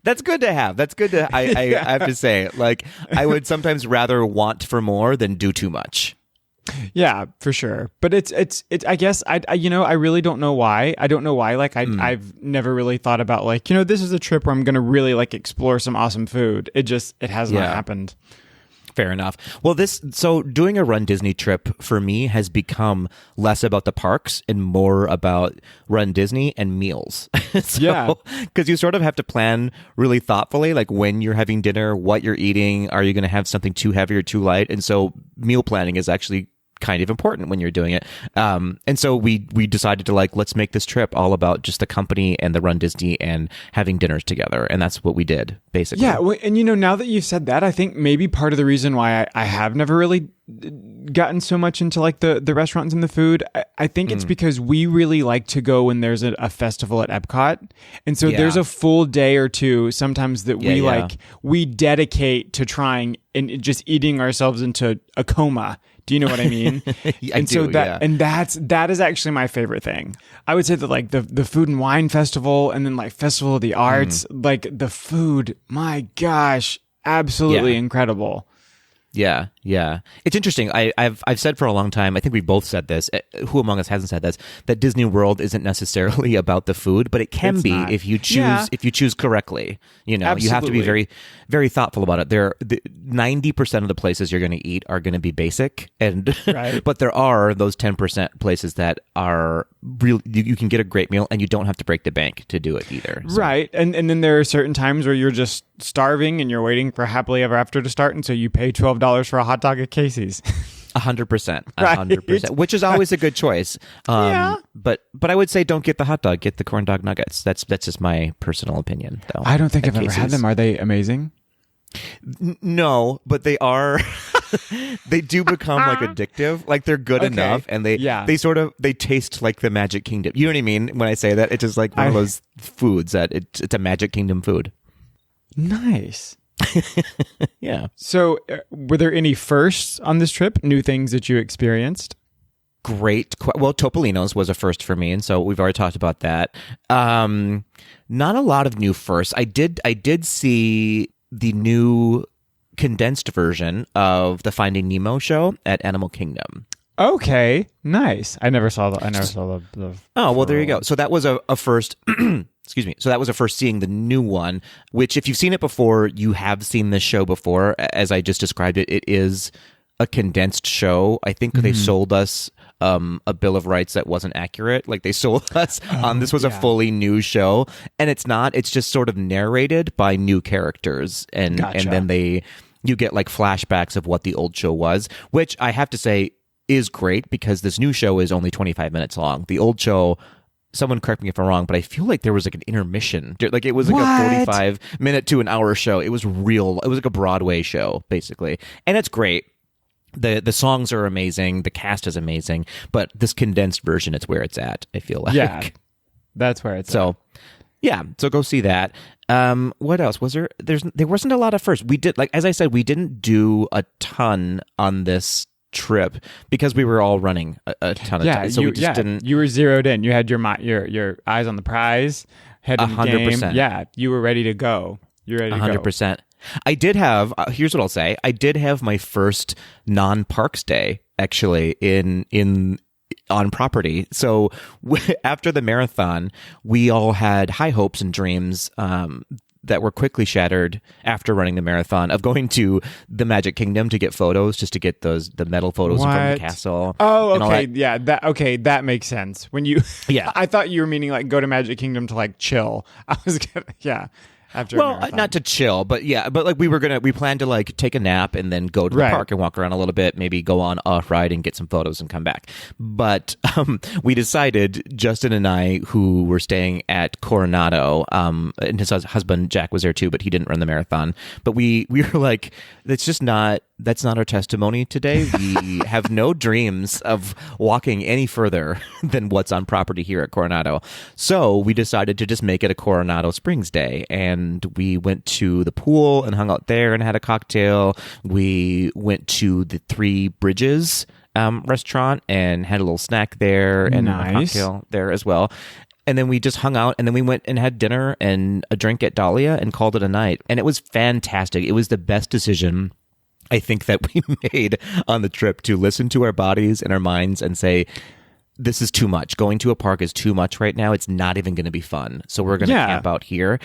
That's good to have. That's good to. I have to say, like, I would sometimes rather want for more than do too much. Yeah, for sure. But it's I guess I really don't know why. I don't know why. Like I've never really thought about like, this is a trip where I'm going to really like explore some awesome food. It has not happened. Fair enough. Well, so doing a Run Disney trip for me has become less about the parks and more about Run Disney and meals. Because you sort of have to plan really thoughtfully, like when you're having dinner, what you're eating, are you going to have something too heavy or too light? And so meal planning is actually kind of important when you're doing it. And so we decided to let's make this trip all about just the company and the Run Disney and having dinners together. And that's what we did, basically. Yeah. Well, and now that you've said that, I think maybe part of the reason why I have never really gotten so much into like the restaurants and the food, I think it's because we really like to go when there's a festival at Epcot. And so there's a full day or two sometimes that we dedicate to trying and just eating ourselves into a coma. Do you know what I mean? That is actually my favorite thing. I would say that like the food and wine festival and then like Festival of the Arts, like the food, my gosh, absolutely incredible. Yeah. It's interesting. I've said for a long time, I think we both said this, who among us hasn't said this, that Disney World isn't necessarily about the food, but it can be if you choose correctly. Absolutely. You have to be very, very thoughtful about it. 90% of the places you're going to eat are going to be basic, but there are those 10% places that are real. You can get a great meal and you don't have to break the bank to do it either. So. Right. And then there are certain times where you're just starving and you're waiting for Happily Ever After to start. And so you pay $12 for a hot dog at Casey's. 100%, which is always a good choice. But I would say don't get the hot dog, get the corn dog nuggets. That's just my personal opinion, though. I don't think I've ever had them. Are they amazing? No, but they are. They do become like addictive. Like they're good enough, and they taste like the Magic Kingdom. You know what I mean when I say that? It's just like one of those foods that it's a Magic Kingdom food. Nice. Yeah. So were there any firsts on this trip? New things that you experienced? Great. Well, Topolino's was a first for me, and so we've already talked about that. Not a lot of new firsts. I did see the new condensed version of the Finding Nemo show at Animal Kingdom. Okay, nice. I never saw the Oh, well, there you go. So that was a first. Excuse me. So that was a first seeing the new one, which if you've seen it before, you have seen this show before. As I just described it, it is a condensed show. I think they sold us a bill of rights that wasn't accurate. Like they sold us on this was a fully new show, and it's not. It's just sort of narrated by new characters, and then you get like flashbacks of what the old show was, which I have to say is great because this new show is only 25 minutes long. The old show, someone correct me if I'm wrong, but I feel like there was like an intermission. Like it was like a 45-minute to an hour show. It was real. It was like a Broadway show, basically. And it's great. The songs are amazing. The cast is amazing. But this condensed version, it's where it's at, I feel like. Yeah, that's where it's at. Yeah, so go see that. What else was there? There wasn't a lot of firsts. We did, like as I said, we didn't do a ton on this trip because we were all running a ton of time. So we just didn't. You were zeroed in. You had your eyes on the prize, head in the game. Yeah, you were ready to go. You're ready to 100%. I did have. Here's what I'll say. I did have my first non-parks day actually on property. So after the marathon, we all had high hopes and dreams that were quickly shattered after running the marathon of going to the Magic Kingdom to get photos, just to get the medal photos from the castle. Oh, okay. Yeah. That makes sense. When you, I thought you were meaning like go to Magic Kingdom to like chill. I was gonna, after not to chill, but like we planned to like take a nap and then go to the park and walk around a little bit, maybe go on a ride and get some photos and come back. But we decided, Justin and I, who were staying at Coronado, and his husband Jack was there too, but he didn't run the marathon. But we were like, that's not our testimony today. We have no dreams of walking any further than what's on property here at Coronado. So we decided to just make it a Coronado Springs day. And we went to the pool and hung out there and had a cocktail. We went to the Three Bridges restaurant and had a little snack there and a cocktail there as well. And then we just hung out, and then we went and had dinner and a drink at Dahlia and called it a night. And it was fantastic. It was the best decision I think that we made on the trip, to listen to our bodies and our minds and say, this is too much. Going to a park is too much right now. It's not even going to be fun. So we're going to camp out here.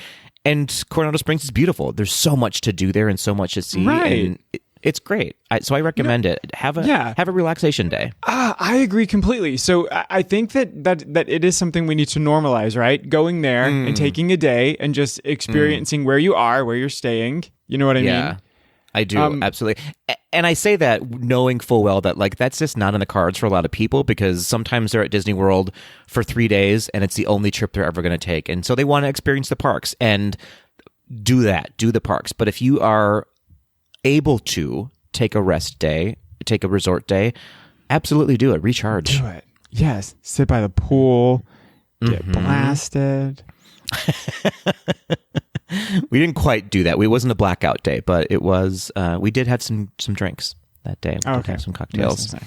And Coronado Springs is beautiful. There's so much to do there and so much to see. Right. And it's great. So I recommend it. Have a relaxation day. I agree completely. So I think that it is something we need to normalize, right? Going there and taking a day and just experiencing where you are, where you're staying. You know what I mean? I do, absolutely. And I say that knowing full well that like that's just not in the cards for a lot of people, because sometimes they're at Disney World for 3 days and it's the only trip they're ever going to take. And so they want to experience the parks and do the parks. But if you are able to take a rest day, take a resort day, absolutely do it. Recharge. Do it. Yes. Sit by the pool, get blasted. We didn't quite do that. It wasn't a blackout day, but it was. We did have some drinks that day. We did have some cocktails. Nice.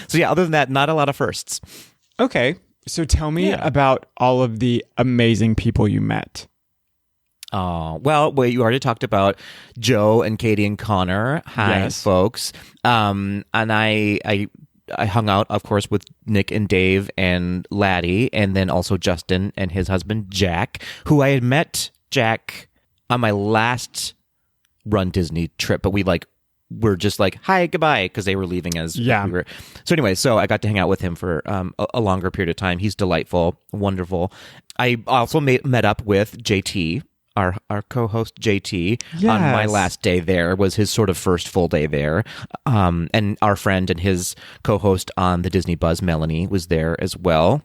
So yeah, other than that, not a lot of firsts. Okay, so tell me about all of the amazing people you met. Well, you already talked about Joe and Katie and Connor. Hi, folks. And I hung out, of course, with Nick and Dave and Laddie, and then also Justin and his husband, Jack, who I had met Jack on my last Run Disney trip, but we're just like, hi, goodbye, because they were leaving as we were. So anyway, so I got to hang out with him for a longer period of time. He's delightful, wonderful. I also met up with JT, our co-host JT, on my last day there. Was his sort of first full day there. And our friend and his co-host on the Disney Buzz, Melanie, was there as well.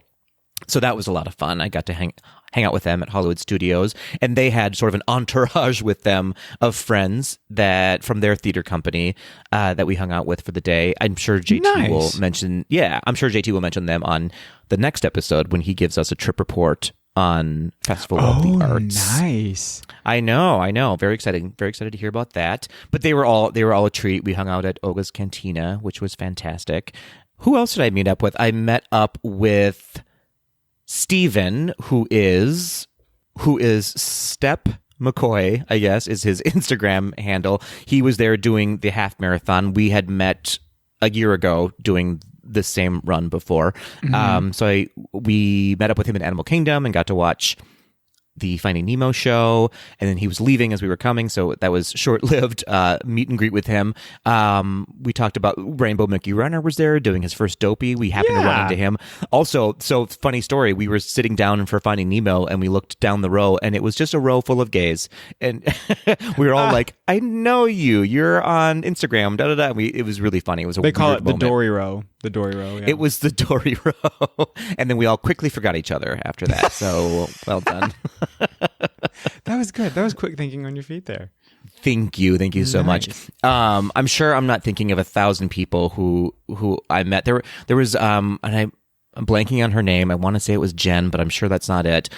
So that was a lot of fun. I got to hang out with them at Hollywood Studios, and they had sort of an entourage with them of friends that from their theater company that we hung out with for the day. I'm sure JT will mention. Yeah, I'm sure JT will mention them on the next episode when he gives us a trip report on Festival of the Arts. Nice. I know. Very exciting. Very excited to hear about that. But they were all a treat. We hung out at Olga's Cantina, which was fantastic. Who else did I meet up with? I met up with Steven, who is Step McCoy, I guess, is his Instagram handle. He was there doing the half marathon. We had met a year ago doing the same run before. So we met up with him in Animal Kingdom and got to watch the Finding Nemo show, and then he was leaving as we were coming, so that was short-lived meet and greet with him. We talked about Rainbow Mickey Runner was there doing his first Dopey. We happened to run into him. Also, so funny story, we were sitting down for Finding Nemo, and we looked down the row, and it was just a row full of gays. And we were all like, I know you. You're on Instagram, da-da-da. It was really funny. It was a They call weird it the moment. Dory Row. The Dory Row, yeah. It was the Dory Row. And then we all quickly forgot each other after that. So, well done. That was good. That was quick thinking on your feet there. Thank you so much. I'm sure I'm not thinking of 1,000 people who I met. There was and I'm blanking on her name. I want to say it was Jen, but I'm sure that's not it.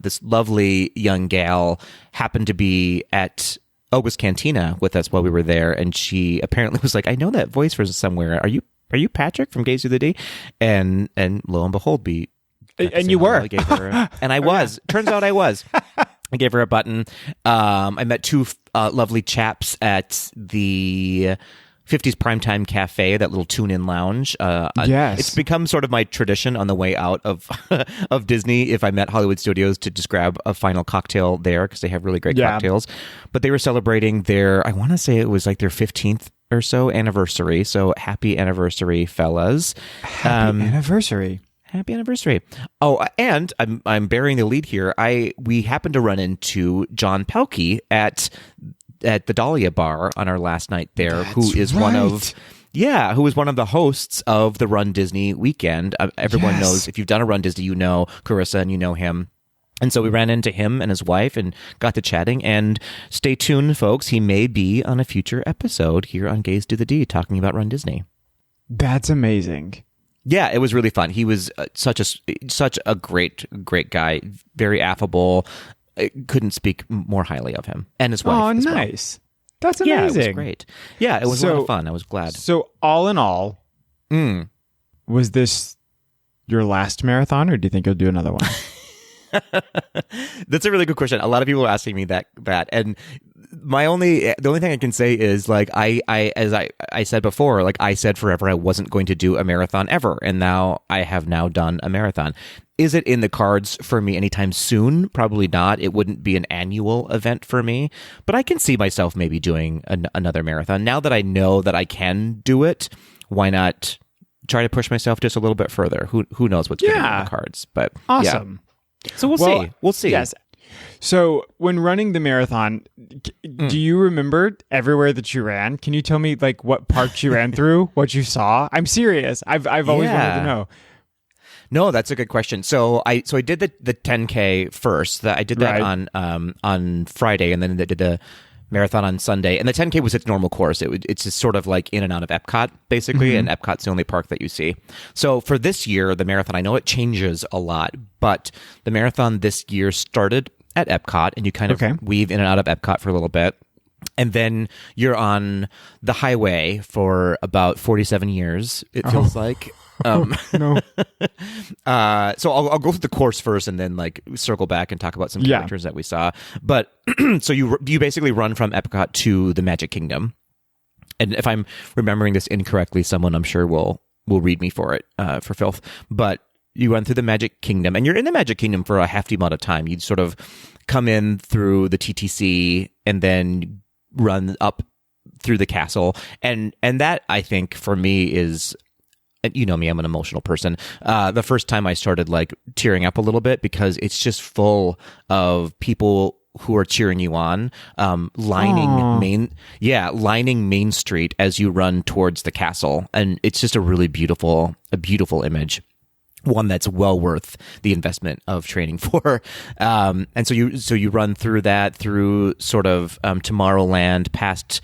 This lovely young gal happened to be at Olga's Cantina with us while we were there, and she apparently was like, I know that voice from somewhere. Are you Patrick from GDTD? And lo and behold, and you were. I gave her and I was. Turns out I was. I gave her a button. I met two lovely chaps at the 50s Primetime Cafe, that little tune-in lounge. Yes. It's become sort of my tradition on the way out of of Disney, if I'm at Hollywood Studios, to just grab a final cocktail there, because they have really great cocktails. But they were celebrating I want to say it was like their 15th or so anniversary. So happy anniversary, fellas. Happy anniversary. Happy anniversary. Oh, and I'm bearing the lead here. We happened to run into John Pelkey at the Dahlia Bar on our last night there, who was one of the hosts of the Run Disney weekend. Everyone knows, if you've done a Run Disney, you know Carissa and you know him. And so we ran into him and his wife and got to chatting. And stay tuned, folks. He may be on a future episode here on Gaze Do the D talking about Run Disney. That's amazing. Yeah, it was really fun. He was such a great guy, very affable. I couldn't speak more highly of him and his wife. Oh, nice. Well. That's amazing. Yeah, it was great. Yeah, it was a lot of fun. I was glad. So all in all, was this your last marathon, or do you think you'll do another one? That's a really good question. A lot of people are asking me that, and the only thing I can say is like as I said before, like I said forever I wasn't going to do a marathon ever, and now I have now done a marathon. Is it in the cards for me anytime soon? Probably not. It wouldn't be an annual event for me, but I can see myself maybe doing another marathon. Now that I know that I can do it, why not try to push myself just a little bit further? Who knows what's going to be in the cards? But awesome. Yeah. So we'll see. We'll see. Yes. So when running the marathon, do you remember everywhere that you ran? Can you tell me like what parks you ran through, what you saw? I'm serious. I've always wanted to know. No, that's a good question. So I did the 10K first. I did that on Friday, and then I did the marathon on Sunday. And the 10K was its normal course. It's just sort of like in and out of Epcot, basically, and Epcot's the only park that you see. So for this year, the marathon, I know it changes a lot, but the marathon this year started at Epcot, and you kind of weave in and out of Epcot for a little bit. And then you're on the highway for about 47 years, it feels like. No. So I'll go through the course first and then like circle back and talk about some characters that we saw. But so you basically run from Epcot to the Magic Kingdom. And if I'm remembering this incorrectly, someone I'm sure will read me for it, for filth. But you run through the Magic Kingdom, and you're in the Magic Kingdom for a hefty amount of time. You sort of come in through the TTC and then run up through the castle. And that, I think, for me is... You know me, I'm an emotional person. The first time I started like tearing up a little bit because it's just full of people who are cheering you on, lining Main Street as you run towards the castle. And it's just a really beautiful image. One that's well worth the investment of training for. And so you run through that, through sort of Tomorrowland, past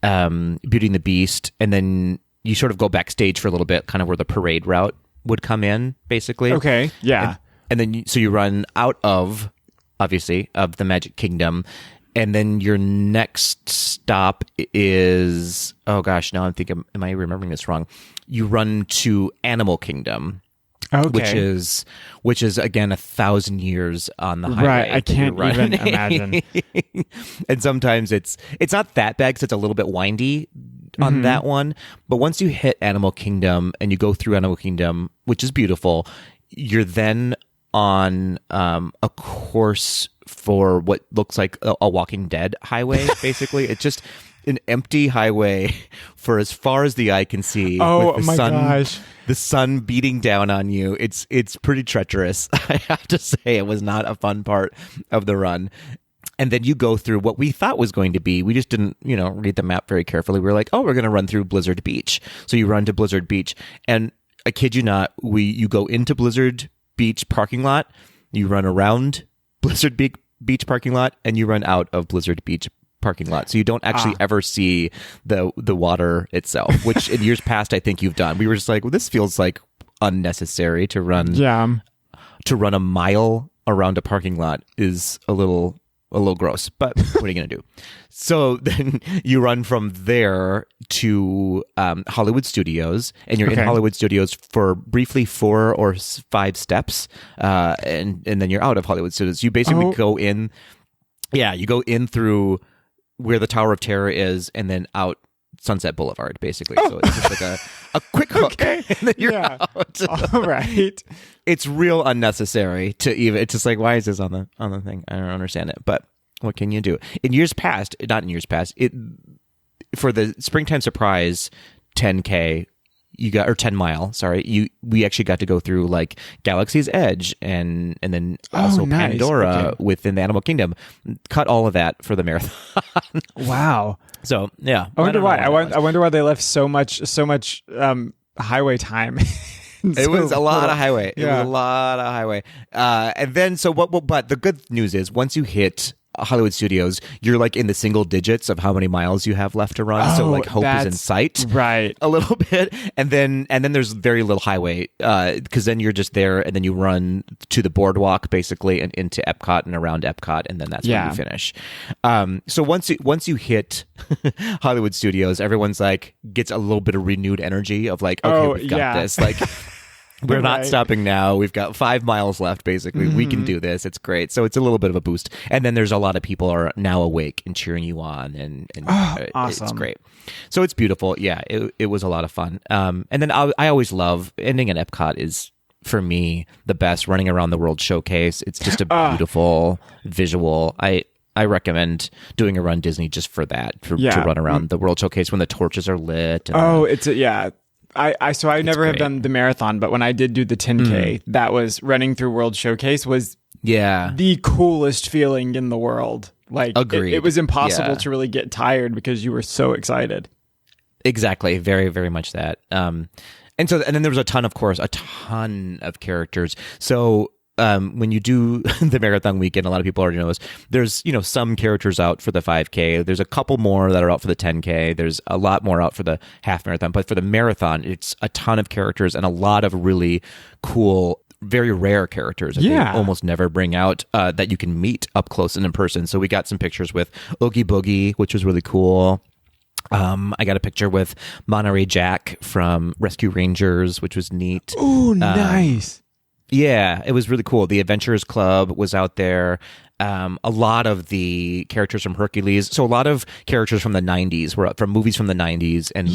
Beauty and the Beast, and then you sort of go backstage for a little bit, kind of where the parade route would come in, basically. Okay, yeah. And then you run out of, obviously, of the Magic Kingdom, and then your next stop is, oh gosh, now I'm thinking, am I remembering this wrong? You run to Animal Kingdom. Okay. Which is again 1,000 years on the highway. Right, I can't even imagine. And sometimes it's not that bad because it's a little bit windy on that one. But once you hit Animal Kingdom and you go through Animal Kingdom, which is beautiful, you're then on a course for what looks like a Walking Dead highway. Basically, it's just an empty highway for as far as the eye can see. Oh with my gosh. The sun beating down on you. It's pretty treacherous. I have to say, it was not a fun part of the run. And then you go through what we thought was going to be. We just didn't, read the map very carefully. We were like, we're going to run through Blizzard Beach. So you run to Blizzard Beach, and I kid you not, you go into Blizzard Beach parking lot, you run around Blizzard Beach parking lot, and you run out of Blizzard Beach parking lot. So you don't actually ever see the water itself, which in years past I think you've done. We were just like, well, this feels like unnecessary to run. Yeah. To run a mile around a parking lot is a little gross, but what are you going to do? So then you run from there to Hollywood Studios, and you're in Hollywood Studios for briefly 4 or 5 steps, and then you're out of Hollywood Studios. You basically go in. Yeah, you go in through where the Tower of Terror is, and then out Sunset Boulevard, basically. So it's just like a quick hook, and then you're out. All right. It's real unnecessary to even. It's just like, why is this on the thing? I don't understand it. But what can you do? For the Springtime Surprise 10K, you got, or 10 mile, sorry, we actually got to go through like Galaxy's Edge and then also nice. Pandora within the Animal Kingdom. Cut all of that for the marathon. Wow. So yeah, I wonder why. I wonder why they left so much highway time. It was a lot of highway. Yeah. It was a lot of highway. And then but the good news is once you hit Hollywood Studios, you're like in the single digits of how many miles you have left to run. So like hope is in sight, right? A little bit, and then there's very little highway because then you're just there, and then you run to the boardwalk basically and into Epcot and around Epcot, and then that's where you finish. So once you hit Hollywood Studios, everyone's like gets a little bit of renewed energy of like, okay, we've got this, like. We're not Right. stopping now. We've got 5 miles left, basically. We can do this. It's great. So it's a little bit of a boost. And then there's a lot of people are now awake and cheering you on. And awesome. It's great. So it's beautiful. Yeah, it was a lot of fun. And then I always love ending at Epcot is, for me, the best. Running around the World Showcase. It's just a beautiful visual. I recommend doing a Run Disney just for that, to run around the World Showcase when the torches are lit. And I never have done the marathon, but when I did do the 10K, that was running through World Showcase was the coolest feeling in the world. Like it was impossible to really get tired because you were so excited. Exactly. Very, very much that. And then there was a ton of characters. So when you do the marathon weekend, a lot of people already know this. There's, some characters out for the 5K. There's a couple more that are out for the 10K. There's a lot more out for the half marathon. But for the marathon, it's a ton of characters and a lot of really cool, very rare characters that they almost never bring out that you can meet up close and in person. So we got some pictures with Oogie Boogie, which was really cool. I got a picture with Monterey Jack from Rescue Rangers, which was neat. Oh, nice. Yeah, it was really cool. The Adventurers Club was out there. A lot of the characters from Hercules. So a lot of characters from the 90s were from movies from the 90s and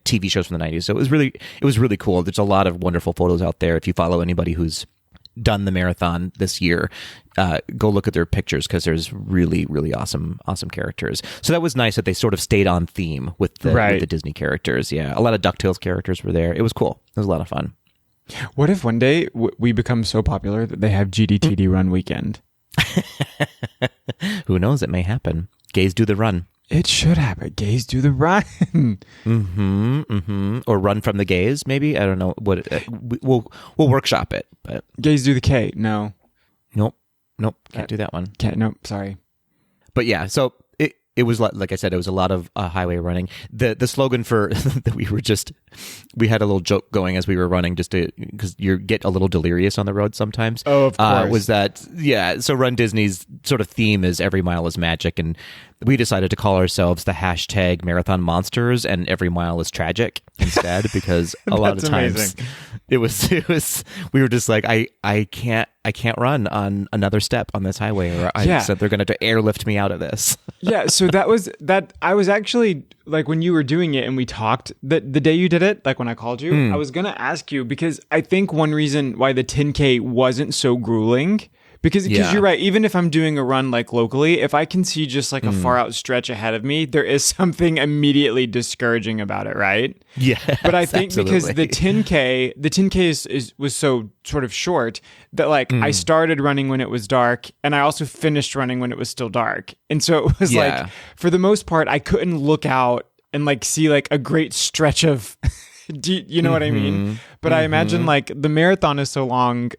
TV shows from the 90s. So it was really cool. There's a lot of wonderful photos out there. If you follow anybody who's done the marathon this year, go look at their pictures because there's really, really awesome characters. So that was nice that they sort of stayed on theme with the Disney characters. Yeah, a lot of DuckTales characters were there. It was cool. It was a lot of fun. What if one day we become so popular that they have GDTD Run Weekend? Who knows? It may happen. Gays do the run. It should happen. Gays do the run. Or run from the gays, maybe. I don't know what. We'll workshop it. But gays do the K. No. Nope. Can't do that one. Can't. Nope. Sorry. But yeah, so it was like I said, it was a lot of highway running. The slogan for that we had a little joke going as we were running, just because you get a little delirious on the road sometimes. Oh, of course. Was that so Run Disney's sort of theme is every mile is magic, and we decided to call ourselves the hashtag Marathon Monsters, and every mile is tragic instead, because a lot of times amazing. it was we were just like I can't run on another step on this highway, or I said they're going to airlift me out of this. Yeah, so that I was actually, like, when you were doing it and we talked, the day you did it, like when I called you, I was going to ask you, because I think one reason why the 10K wasn't so grueling, because you're right, even if I'm doing a run like locally, if I can see just like a far out stretch ahead of me, there is something immediately discouraging about it, right? Yeah. But I think because the 10K was so sort of short that I started running when it was dark, and I also finished running when it was still dark. And so it was like, for the most part, I couldn't look out and like see like a great stretch of, you know what I mean? But I imagine like the marathon is so long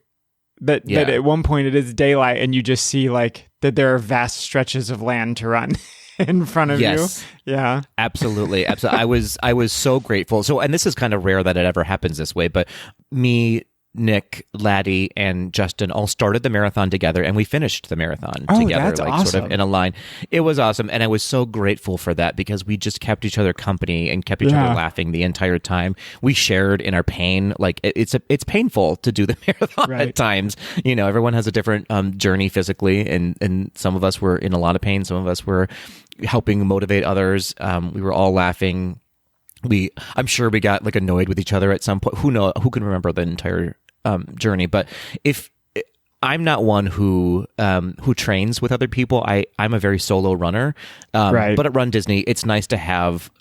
that at one point it is daylight and you just see like that there are vast stretches of land to run in front of you. Yeah, absolutely. I was so grateful. So, and this is kind of rare that it ever happens this way, but me, Nick, Laddie, and Justin all started the marathon together, and we finished the marathon together, that's awesome. Sort of in a line. It was awesome, and I was so grateful for that, because we just kept each other company and kept each other laughing the entire time. We shared in our pain. Like it's painful to do the marathon at times. Everyone has a different journey physically, and some of us were in a lot of pain. Some of us were helping motivate others. We were all laughing. I'm sure we got like annoyed with each other at some point. Who can remember the entire journey? But if I'm not one who trains with other people, I'm a very solo runner. But at Run Disney, it's nice to have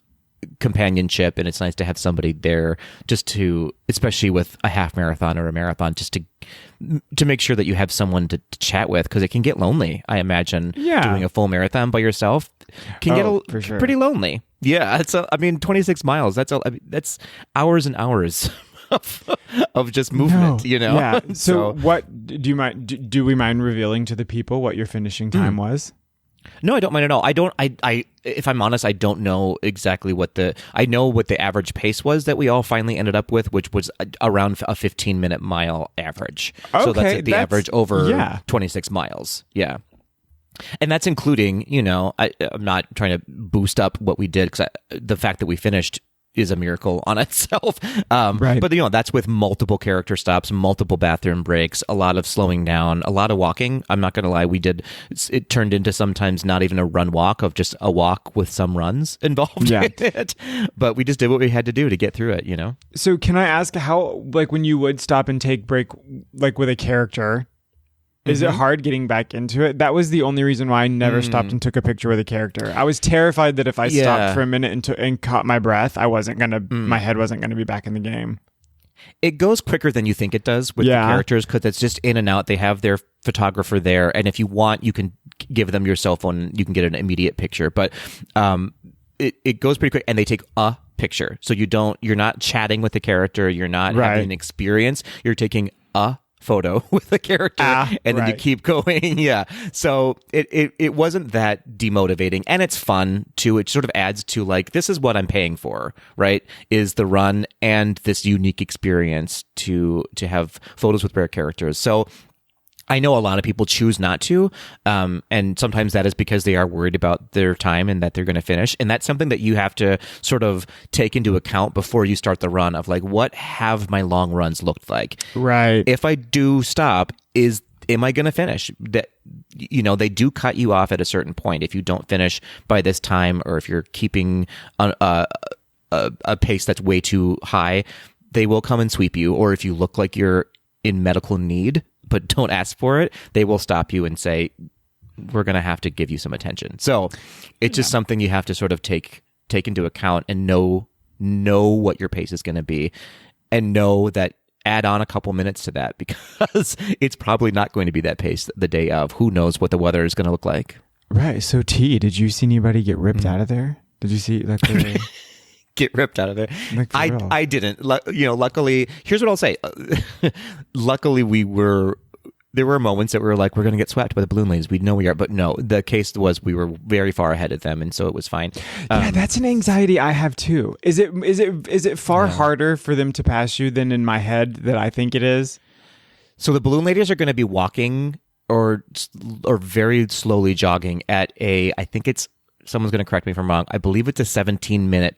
companionship, and it's nice to have somebody there just to, especially with a half marathon or a marathon, just to make sure that you have someone to chat with, because it can get lonely. I imagine doing a full marathon by yourself can get pretty lonely. Yeah, 26 miles. That's hours and hours of just movement. Yeah. So what do you mind? Do we mind revealing to the people what your finishing time was? No, I don't mind at all. I if I'm honest, I don't know exactly I know what the average pace was that we all finally ended up with, which was around a 15-minute mile average. Okay, so that's the average over 26 miles. Yeah. And that's including, I'm not trying to boost up what we did, because the fact that we finished is a miracle on itself. Right. But that's with multiple character stops, multiple bathroom breaks, a lot of slowing down, a lot of walking. I'm not going to lie, it turned into sometimes not even a run walk, of just a walk with some runs involved in it. But we just did what we had to do to get through it, So can I ask how, like, when you would stop and take break, like with a character, is it hard getting back into it? That was the only reason why I never stopped and took a picture with a character. I was terrified that if I stopped for a minute and caught my breath, I wasn't gonna, my head wasn't gonna be back in the game. It goes quicker than you think it does with the characters, because it's just in and out. They have their photographer there, and if you want, you can give them your cell phone. You can get an immediate picture, but it goes pretty quick, and they take a picture. So you're not chatting with the character. You're not having an experience. You're taking a photo with the character, and then you keep going. So it wasn't that demotivating, and it's fun too. It sort of adds to, like, this is what I'm paying for, right? Is the run and this unique experience to have photos with rare characters. So I know a lot of people choose not to, and sometimes that is because they are worried about their time and that they're going to finish. And that's something that you have to sort of take into account before you start the run, of like, what have my long runs looked like? Right. If I do stop, am I going to finish? That, they do cut you off at a certain point if you don't finish by this time, or if you're keeping a pace that's way too high, they will come and sweep you. Or if you look like you're in medical need but don't ask for it, they will stop you and say, we're going to have to give you some attention. So it's just something you have to sort of take into account, and know what your pace is going to be, and know that add on a couple minutes to that, because it's probably not going to be that pace the day of. Who knows what the weather is going to look like. Right. So T, did you see anybody get ripped out of there? Did you see like get ripped out of there? Like, I didn't. Luckily, here's what I'll say. Luckily, there were moments that we were like, we're going to get swept by the balloon ladies. We know we are, but no. The case was we were very far ahead of them, and so it was fine. That's an anxiety I have too. Is it far harder for them to pass you than in my head that I think it is? So the balloon ladies are going to be walking or very slowly jogging at I think it's, someone's going to correct me if I'm wrong, I believe it's a 17-minute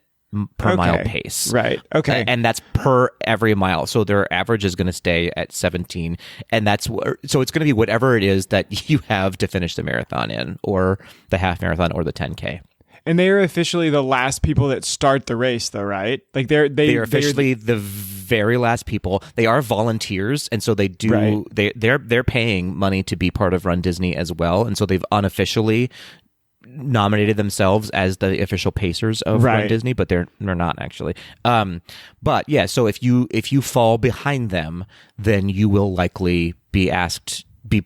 per mile pace. Right. Okay. And that's per every mile. So their average is going to stay at 17. And so it's going to be whatever it is that you have to finish the marathon in, or the half marathon, or the 10K. And they are officially the last people that start the race, though, right? Like they're officially the very last people. They are volunteers, and so they do. Right. They're paying money to be part of runDisney as well, and so they've unofficially nominated themselves as the official pacers of runDisney, but they're not actually. But yeah, so if you fall behind them, then you will likely be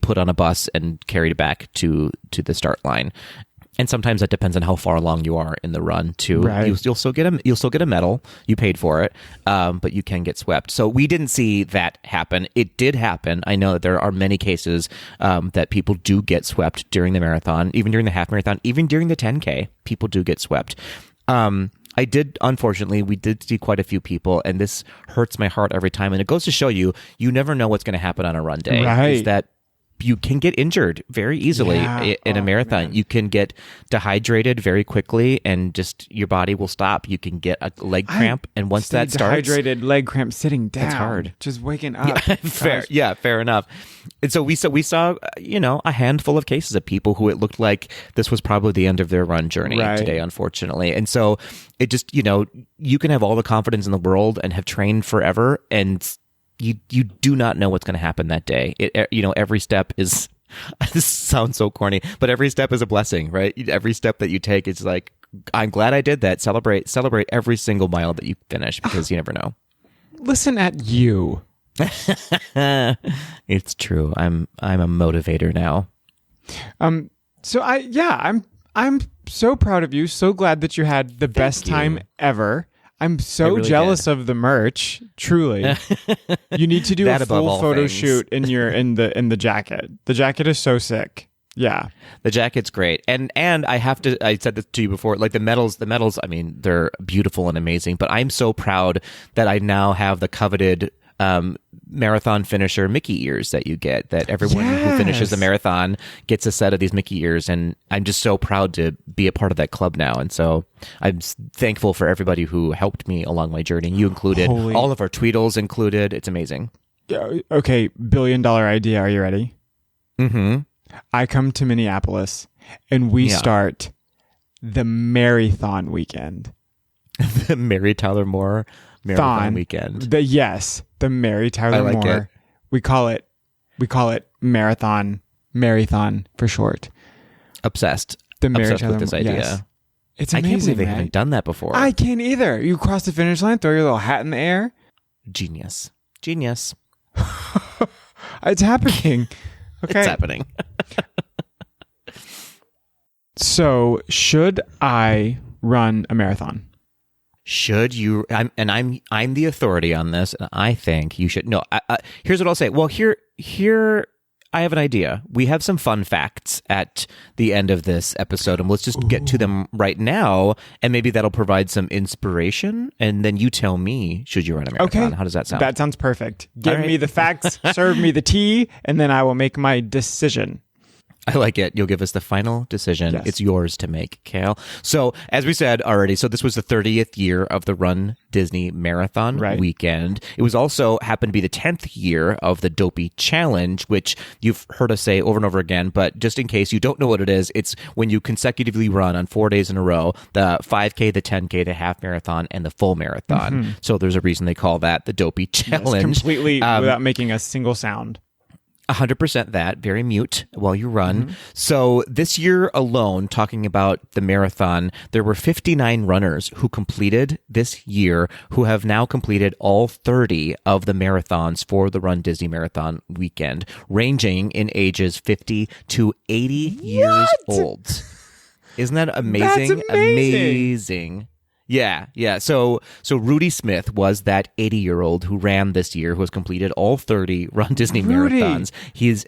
put on a bus and carried back to the start line. And sometimes that depends on how far along you are in the run too. Right. You'll still get a medal. You paid for it, but you can get swept. So we didn't see that happen. It did happen. I know that there are many cases that people do get swept during the marathon, even during the half marathon, even during the 10K. People do get swept. Unfortunately, we did see quite a few people, and this hurts my heart every time. And it goes to show you never know what's going to happen on a run day. Right. Is that you can get injured very easily in a marathon. Man. You can get dehydrated very quickly, and just your body will stop. You can get a leg cramp, and once that starts, dehydrated leg cramp sitting down. It's hard. Just waking up. Fair enough. And so we saw a handful of cases of people who it looked like this was probably the end of their run journey today, unfortunately. And so it just you can have all the confidence in the world and have trained forever, and you do not know what's going to happen that day. Every step is, this sounds so corny, but every step is a blessing, right? Every step that you take is like, I'm glad I did that. Celebrate every single mile that you finish, because you never know. Listen at you. It's true. I'm a motivator now. So I'm so proud of you. So glad that you had the best time ever. I'm so really jealous of the merch. Truly, you need to do a full photo shoot in the jacket. The jacket is so sick. Yeah, the jacket's great, and I said this to you before. Like the medals. I mean, they're beautiful and amazing. But I'm so proud that I now have the coveted marathon finisher Mickey ears that you get, that everyone who finishes a marathon gets a set of these Mickey ears. And I'm just so proud to be a part of that club now. And so I'm thankful for everybody who helped me along my journey. You included, all of our Tweedles included. It's amazing. Okay, $1 billion idea. Are you ready? Mm-hmm. I come to Minneapolis and we start the marathon weekend. The Mary Tyler Moore Marathon Weekend. The Mary Tyler Moore. It. We call it marathon for short. Obsessed. The Mary Obsessed Tyler with this Moore. idea. Yes. It's I amazing. can't believe they right? haven't done that before. I can't either. You cross the finish line, throw your little hat in the air. Genius. It's happening. Okay. It's happening. So, should I run a marathon? Should you? I'm the authority on this, and I think you should. No, here's what I'll say. Well, here, I have an idea. We have some fun facts at the end of this episode, and let's just get to them right now, and maybe that'll provide some inspiration. And then you tell me, should you run a marathon? Okay. How does that sound? That sounds perfect. Give me the facts, serve me the tea, and then I will make my decision. I like it. You'll give us the final decision. Yes. It's yours to make, Kale. So, as we said already, so this was the 30th year of the Run Disney Marathon weekend. It was also happened to be the 10th year of the Dopey Challenge, which you've heard us say over and over again, but just in case you don't know what it is, it's when you consecutively run on 4 days in a row, the 5K, the 10K, the half marathon, and the full marathon. Mm-hmm. So there's a reason they call that the Dopey Challenge. Yes, completely without making a single sound. 100% that, very mute while you run. Mm-hmm. So this year alone, talking about the marathon, there were 59 runners who completed this year, who have now completed all 30 of the marathons for the Run Disney Marathon weekend, ranging in ages 50 to 80 years old. Isn't that amazing? That's amazing. Yeah. So Rudy Smith was that 80-year-old who ran this year, who has completed all 30 Run Disney marathons. He's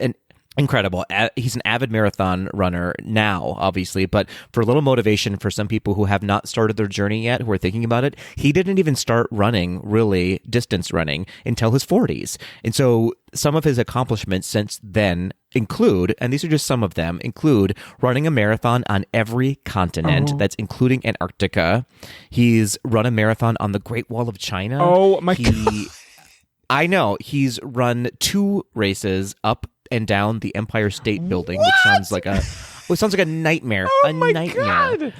incredible. He's an avid marathon runner now, obviously, but for a little motivation for some people who have not started their journey yet, who are thinking about it, he didn't even start running, really, distance running, until his 40s. And so some of his accomplishments since then include, and these are just some of them, include running a marathon on every continent. That's including Antarctica. He's run a marathon on the Great Wall of China. Oh my God. I know. He's run 2 races up and down the Empire State Building, which sounds like a nightmare. Oh my God.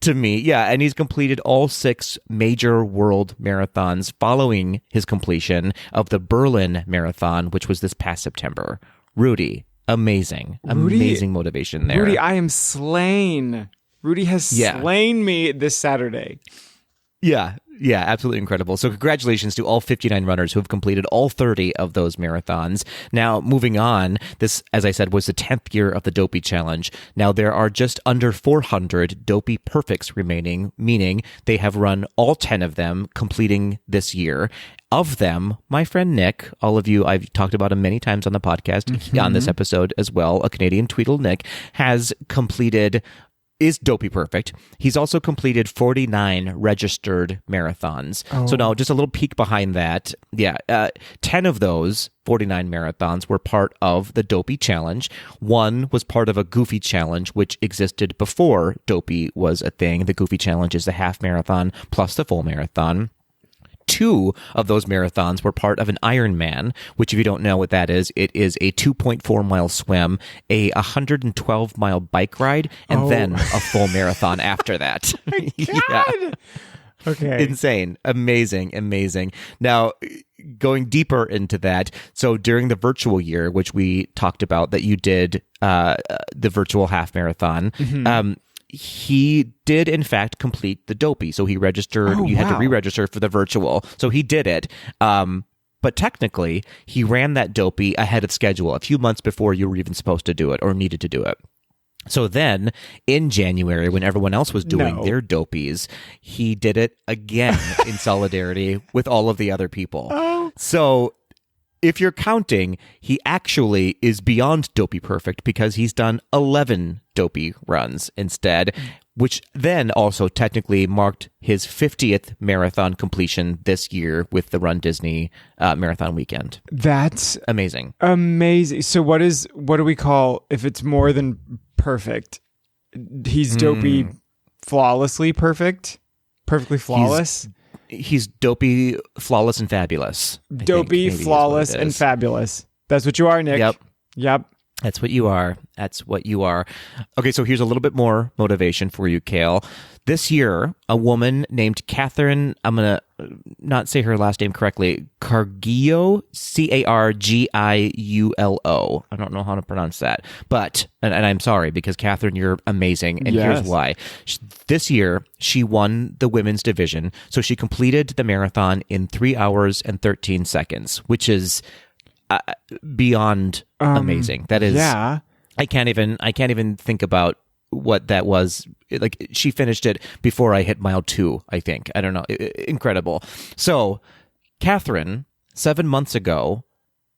To me, yeah, and he's completed all 6 major world marathons following his completion of the Berlin Marathon, which was this past September. Rudy, amazing motivation there. Rudy, I am slain. Rudy has slain me this Saturday. Yeah, absolutely incredible. So congratulations to all 59 runners who have completed all 30 of those marathons. Now, moving on, this, as I said, was the 10th year of the Dopey Challenge. Now, there are just under 400 Dopey Perfects remaining, meaning they have run all 10 of them, completing this year. Of them, my friend Nick, all of you, I've talked about him many times on the podcast, on this episode as well, a Canadian Tweedle Nick, is Dopey Perfect. He's also completed 49 registered marathons. So now just a little peek behind that. 10 of those 49 marathons were part of the Dopey Challenge. 1 was part of a Goofy Challenge, which existed before Dopey was a thing. The Goofy Challenge is the half marathon plus the full marathon. 2 of those marathons were part of an Ironman, which if you don't know what that is, it is a 2.4-mile swim, a 112-mile bike ride, and then a full marathon after that. God. Okay. Insane. Amazing. Now, going deeper into that, so during the virtual year, which we talked about that you did the virtual half marathon, he did, in fact, complete the Dopey. So he registered. You had to re-register for the virtual. So he did it. But technically, he ran that Dopey ahead of schedule, a few months before you were even supposed to do it or needed to do it. So then, in January, when everyone else was doing their Dopies, he did it again in solidarity with all of the other people. So if you're counting, he actually is beyond Dopey Perfect because he's done 11 Dopey runs instead, which then also technically marked his 50th marathon completion this year with the Run Disney marathon weekend. That's amazing. Amazing. So what do we call if it's more than perfect? He's dopey, flawlessly perfect, perfectly flawless. He's dopey, flawless, and fabulous. Dopey, flawless, and fabulous. That's what you are, Nick. Yep. That's what you are. Okay, so here's a little bit more motivation for you, Kale. This year, a woman named Catherine, I'm going to not say her last name correctly, Cargiulo, Cargiulo. I don't know how to pronounce that. But, and I'm sorry, because Catherine, you're amazing. And here's why. This year, she won the women's division. So she completed the marathon in 3 hours and 13 seconds, which is beyond amazing. That is, I can't even think about what that was. Like, she finished it before I hit mile 2, I think. I don't know. Incredible. So Catherine, 7 months ago,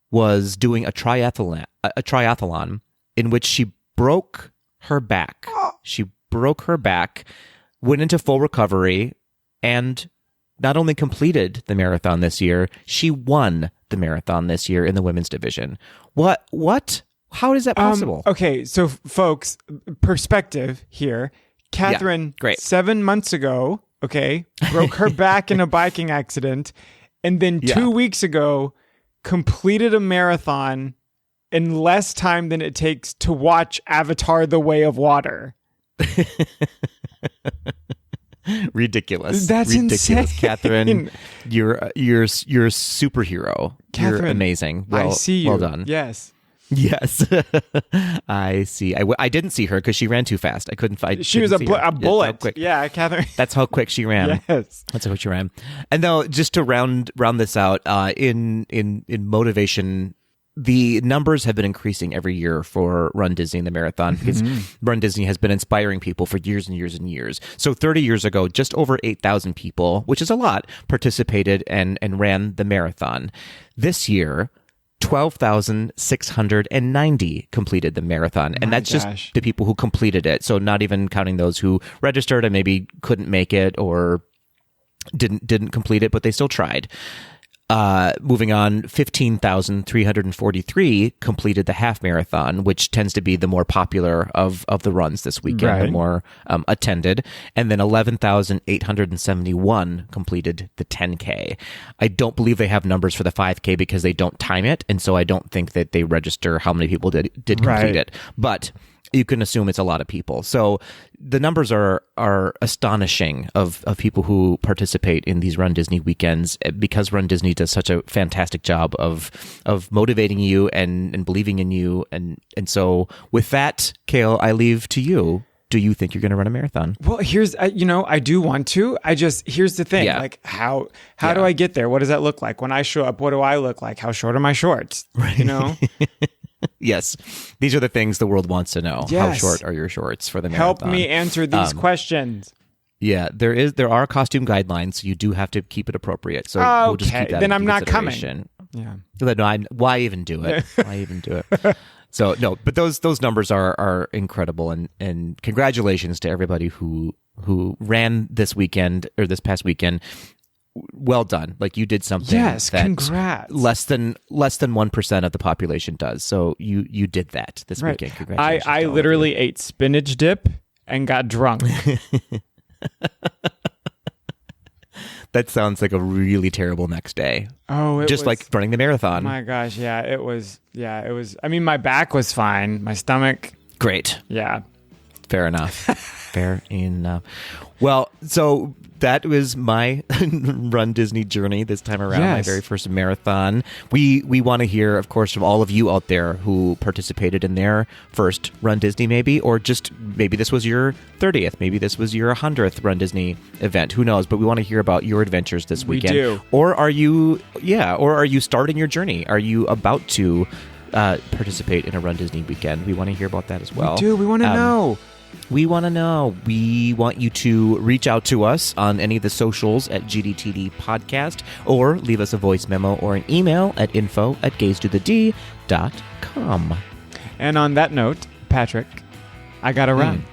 was doing a triathlon in which she broke her back. She broke her back, went into full recovery, and not only completed the marathon this year, she won the marathon this year in the women's division. What? How is that possible? Okay, so folks, perspective here. Catherine, 7 months ago, broke her back in a biking accident, and then 2 weeks ago, completed a marathon in less time than it takes to watch Avatar: The Way of Water. Ridiculous. That's ridiculous. insane. Catherine, you're a superhero. Catherine, you're amazing. I see you. Well done. Yes. I see. I didn't see her because she ran too fast. I couldn't find. She was a bullet. Yeah, Catherine. That's how quick she ran. Yes, that's how quick she ran. And though, just to round this out, in motivation, the numbers have been increasing every year for Run Disney and the marathon because Run Disney has been inspiring people for years and years and years. So 30 years ago, just over 8,000 people, which is a lot, participated and ran the marathon. This year, 12,690 completed the marathon. And that's just the people who completed it. So not even counting those who registered and maybe couldn't make it or didn't complete it, but they still tried. Moving on, 15,343 completed the half marathon, which tends to be the more popular of the runs this weekend, the more attended. And then 11,871 completed the 10K. I don't believe they have numbers for the 5K because they don't time it. And so I don't think that they register how many people did complete it. But you can assume it's a lot of people. So the numbers are astonishing of people who participate in these Run Disney weekends because Run Disney does such a fantastic job of motivating you and believing in you. And so with that, Kale, I leave to you. Do you think you're going to run a marathon? Well, here's, I do want to. Here's the thing. Like, how do I get there? What does that look like? When I show up, what do I look like? How short are my shorts? Right. Yes. These are the things the world wants to know. Yes. How short are your shorts for the marathon? Help me answer these questions. Yeah, there are costume guidelines, so you do have to keep it appropriate. So we'll just keep that then I'm not coming. Yeah. No, why even do it? Why even do it? So no, but those numbers are incredible, and congratulations to everybody who ran this weekend or this past weekend. Well done. Like, you did something that congrats. less than 1% of the population does. So you did that this weekend. Congratulations. I literally ate spinach dip and got drunk. That sounds like a really terrible next day. Oh, it just was, like running the marathon. Oh my gosh, yeah, it was. I mean, my back was fine. My stomach, great. Yeah. Fair enough. Fair enough. Well, so that was my Run Disney journey this time around, my very first marathon. We want to hear, of course, from all of you out there who participated in their first Run Disney maybe, or just maybe this was your 30th, maybe this was your 100th Run Disney event. Who knows? But we want to hear about your adventures this weekend. We do. Or are you starting your journey? Are you about to participate in a Run Disney weekend? We want to hear about that as well. We do. We want to know. We want to know. We want you to reach out to us on any of the socials at GDTD Podcast, or leave us a voice memo or an email at info@gazetothed.com. And on that note, Patrick, I got to run.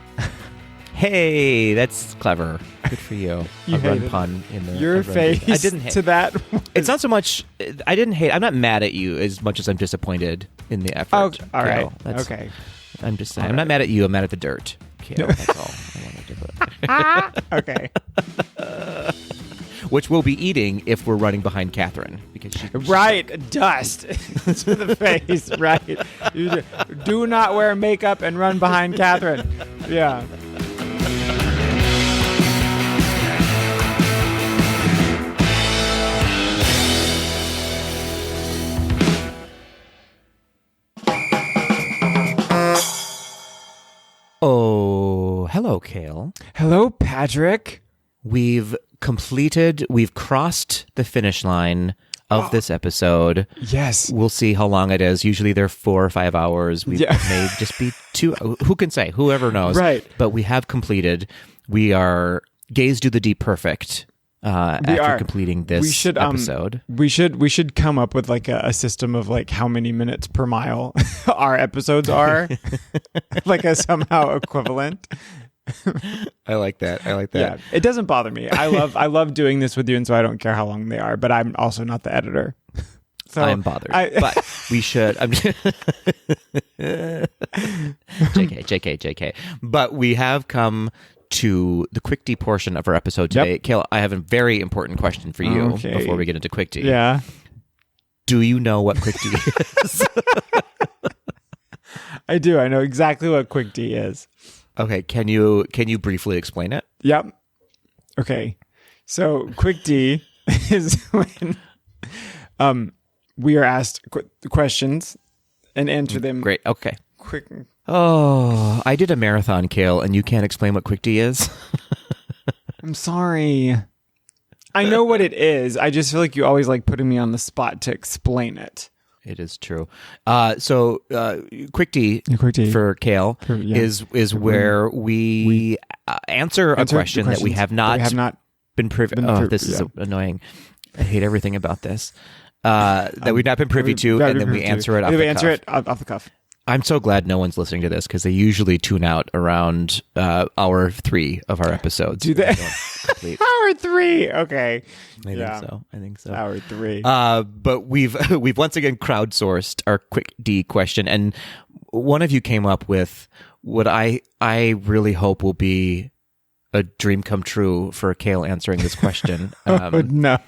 Hey, that's clever. Good for you. You a run hated pun in the Your face I didn't hate to that. It's not so much. I didn't hate. I'm not mad at you as much as I'm disappointed in the effort. Oh, all right. Kale. That's- Okay. I'm just saying. I'm not mad at you. I'm mad at the dirt. Kale, that's all I wanted to put. Okay. Which we'll be eating if we're running behind Catherine because she. Right. Dust to the face. Right. You do not wear makeup and run behind Catherine. Yeah. Oh, hello, Kale. Hello, Patrick. We've crossed the finish line of this episode. Yes. We'll see how long it is. Usually they're 4 or 5 hours. We may just be 2. Who can say? Whoever knows. Right. But we have completed. We are Gaze Do the Deep Perfect after completing this episode. We should come up with like a system of like how many minutes per mile our episodes are, like a somehow equivalent. I like that. Yeah, it doesn't bother me. I love doing this with you, and so I don't care how long they are. But I'm also not the editor, so I'm bothered. But we should. JK. But we have come to the quick tea portion of our episode today. Yep. Kale, I have a very important question for you before we get into quick tea. Yeah. Do you know what quick tea is? I do. I know exactly what quick tea is. Okay, can you briefly explain it? Yep. Okay. So quick tea is when we are asked questions and answer them. Great. Okay. Quick. Oh, I did a marathon, Kale, and you can't explain what quick tea is? I'm sorry. I know what it is. I just feel like you always like putting me on the spot to explain it. It is true. So, quick tea for Kale is where we answer a question that we have not been privy. This is annoying. I hate everything about this. That we've not been privy to, and then we answer it off the cuff. Answer it off the cuff. I'm so glad no one's listening to this because they usually tune out around hour 3 of our episodes. Do they? Hour 3. Okay. I think so. Hour 3. But we've once again crowdsourced our quick D question, and one of you came up with what I really hope will be a dream come true for Kale answering this question. No.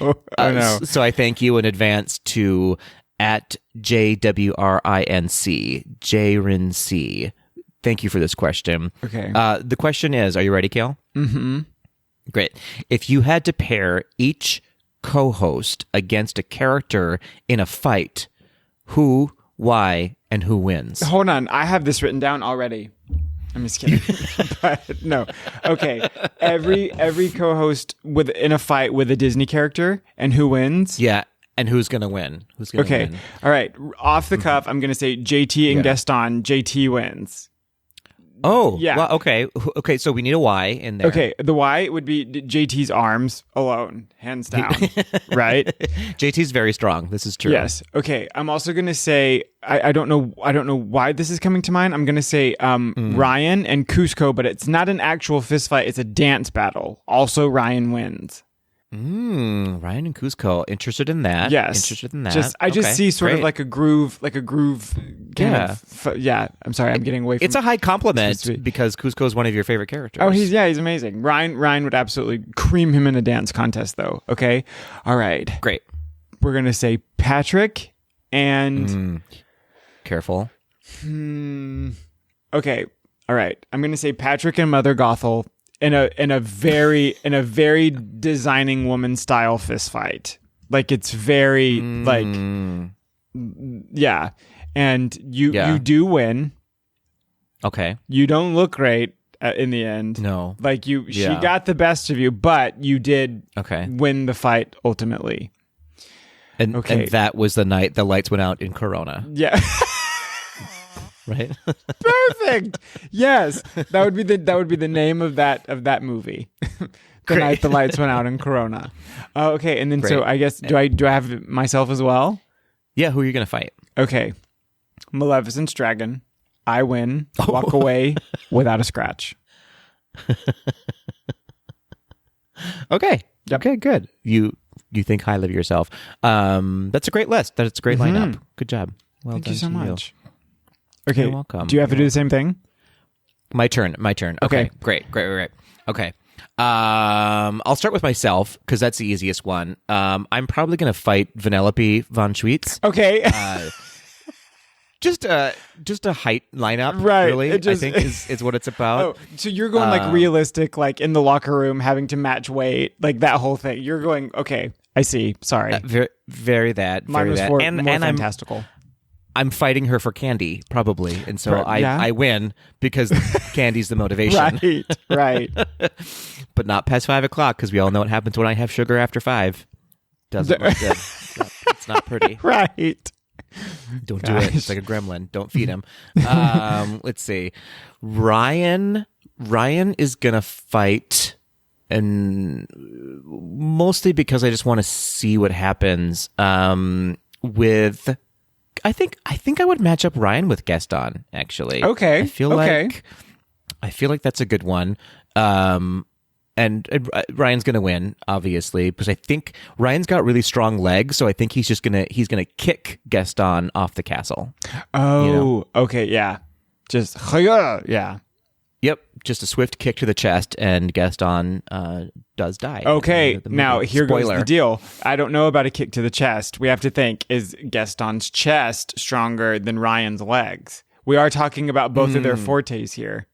So I thank you in advance to at JWRINC. Thank you for this question. Okay. The question is, are you ready, Kale? Mm-hmm. Great. If you had to pair each co-host against a character in a fight, who, why, and who wins? Hold on. I have this written down already. I'm just kidding. But no. Okay. Every co-host in a fight with a Disney character, and who wins? Yeah. And who's going to win? Win? All right. Off the cuff, I'm going to say JT and Gaston. JT wins. Oh, yeah. Well, okay. Okay, so we need a Y in there. Okay, the Y would be JT's arms alone, hands down, right? JT's very strong. This is true. Yes. Okay, I'm also going to say I don't know why this is coming to mind. I'm going to say Ryan and Cusco, but it's not an actual fist fight. It's a dance battle. Also, Ryan wins. Ryan and Cusco. Interested in that? Yes. Interested in that. I just see sort of like a groove kind of. I'm sorry, I'm getting away from. It's a high compliment because Cusco is one of your favorite characters. Oh, he's amazing. Ryan would absolutely cream him in a dance contest, though. Okay, all right, great. We're gonna say Patrick and. Careful. Okay, all right. I'm gonna say Patrick and Mother Gothel. In a very designing woman style fist fight. Like it's very and you do win. Okay. You don't look great in the end. No. Like she got the best of you, but you did win the fight ultimately. And that was the night the lights went out in Corona. Yeah. Right. Perfect. Yes, that would be the name of that movie. The night the lights went out in Corona. Okay, and then so I guess do I have myself as well? Yeah. Who are you gonna fight? Okay, Maleficent's dragon. I win. Walk away without a scratch. Okay. Okay, good. You think highly of yourself. That's a great list. That's a great lineup. Good job. Well Thank done you so to much. Okay. You're welcome. Do you have to do the same thing? My turn. Okay. Great. Okay. I'll start with myself because that's the easiest one. I'm probably going to fight Vanellope von Schweetz. Okay. Just a height lineup, Right. really, It just- I think is what it's about. Oh, so you're going like realistic, like in the locker room, having to match weight, like that whole thing. You're going, okay, I see. Sorry. Very that. Mine Very was that. more and fantastical. I'm fighting her for candy, probably. And so Yeah. I win because candy's the motivation. Right. But not past 5 o'clock because we all know what happens when I have sugar after 5. Doesn't look good. It's not pretty. Right. Don't do it. It's like a gremlin. Don't feed him. Let's see. Ryan is going to fight, and mostly because I just want to see what happens with... I think I would match up Ryan with Gaston, actually. Okay. I feel like that's a good one. And Ryan's going to win, obviously, because I think Ryan's got really strong legs, so I think he's gonna kick Gaston off the castle. Oh, okay, yeah. Just yeah. Yep, just a swift kick to the chest, and Gaston does die. Okay, now here goes Spoiler. the deal. I don't know about a kick to the chest. We have to think, is Gaston's chest stronger than Ryan's legs? We are talking about both of their fortes here.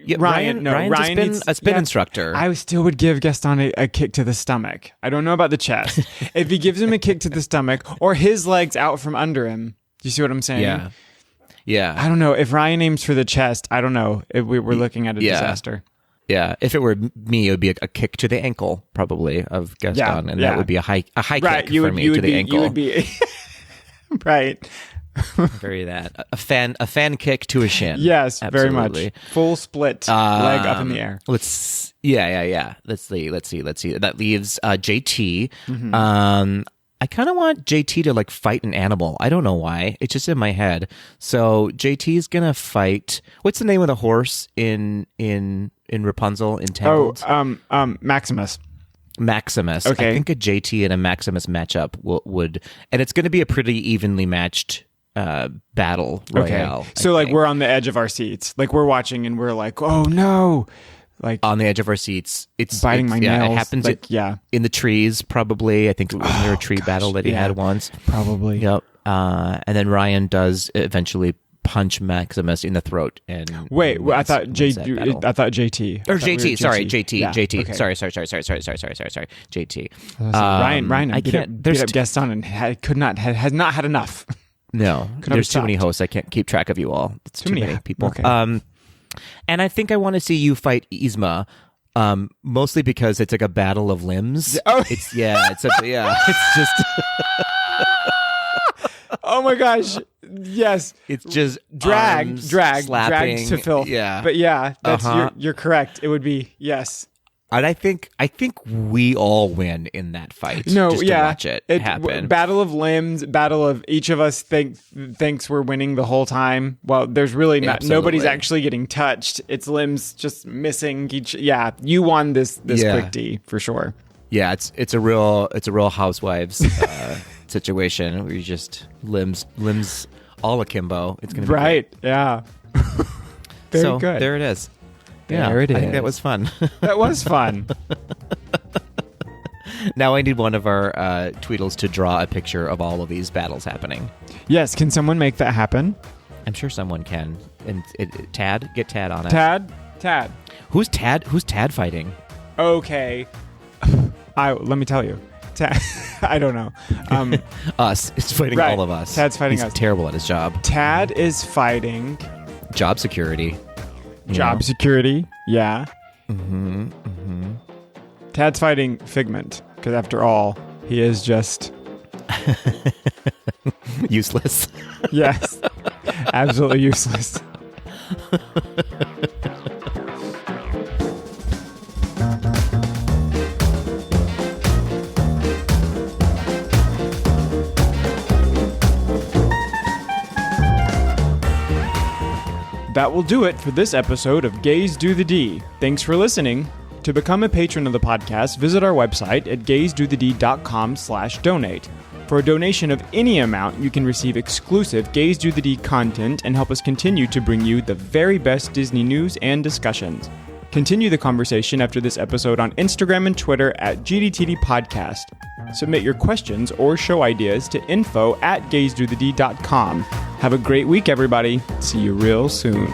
Yeah, Ryan's Ryan's a spin instructor. I still would give Gaston a kick to the stomach. I don't know about the chest. If he gives him a kick to the stomach or his legs out from under him, do you see what I'm saying? Yeah. I don't know. If Ryan aims for the chest, I don't know. We're looking at a disaster. Yeah. If it were me, it would be a kick to the ankle, probably, of Gaston, and that would be a high Right, kick for me to the ankle. You would be right. Very that a fan kick to a shin. Yes, absolutely. very much. Full split, leg up in the air. Let's see. Let's see. That leaves JT. Mm-hmm. I kind of want JT to like fight an animal. I don't know why. It's just in my head. So JT is gonna fight. What's the name of the horse in Rapunzel Entangled? Oh, Maximus. Maximus. Okay. I think a JT and a Maximus matchup would, and it's going to be a pretty evenly matched battle royale. Okay. So like we're on the edge of our seats. Like we're watching and we're like, oh no. Like on the edge of our seats. It's biting my nails. It happens in the trees, probably. I think it was near a tree battle that he had once. Probably. Yep. And then Ryan does eventually punch Maximus in the throat. And wait, I thought JT. Or JT. Sorry, JT. Yeah. JT. Okay. Sorry. JT. Ryan, I beat can't. up Gaston and has not had enough. No, Could there's have too many stopped. hosts. I can't keep track of you all. It's too many people. Okay. And I think I want to see you fight Yzma, mostly because it's like a battle of limbs. Oh. It's just Oh my gosh. Yes. it's just Dragged slapping to filth. Yeah, But yeah, that's you're correct. It would be yes. and I think we all win in that fight. No, just to watch it happen. Battle of limbs, battle of each of us thinks we're winning the whole time. Well, there's really not. Absolutely. Nobody's actually getting touched. It's limbs just missing each. Yeah, you won this quick D for sure. Yeah, it's a real housewives situation where you just limbs all akimbo. It's gonna be Right. Yeah. Very so, good. There it is. There it I think is. that was fun. That was fun. Now I need one of our Tweedles to draw a picture of all of these battles happening. Yes. Can someone make that happen? I'm sure someone can. And Tad, get Tad on it. Tad. Who's Tad fighting? Okay. Let me tell you. I don't know. Us. It's fighting Right. all of us. Tad's fighting He's us. terrible at his job. Tad is fighting Job security. job security. Yeah. Tad's fighting Figment because after all, he is just Useless. yes, absolutely useless. That will do it for this episode of Gays Do the D. Thanks for listening. To become a patron of the podcast, visit our website at gaysdothed.com/donate. For a donation of any amount, you can receive exclusive Gays Do the D content and help us continue to bring you the very best Disney news and discussions. Continue the conversation after this episode on Instagram and Twitter at GDTD Podcast. Submit your questions or show ideas to info@gaysdothed.com. Have a great week, everybody. See you real soon.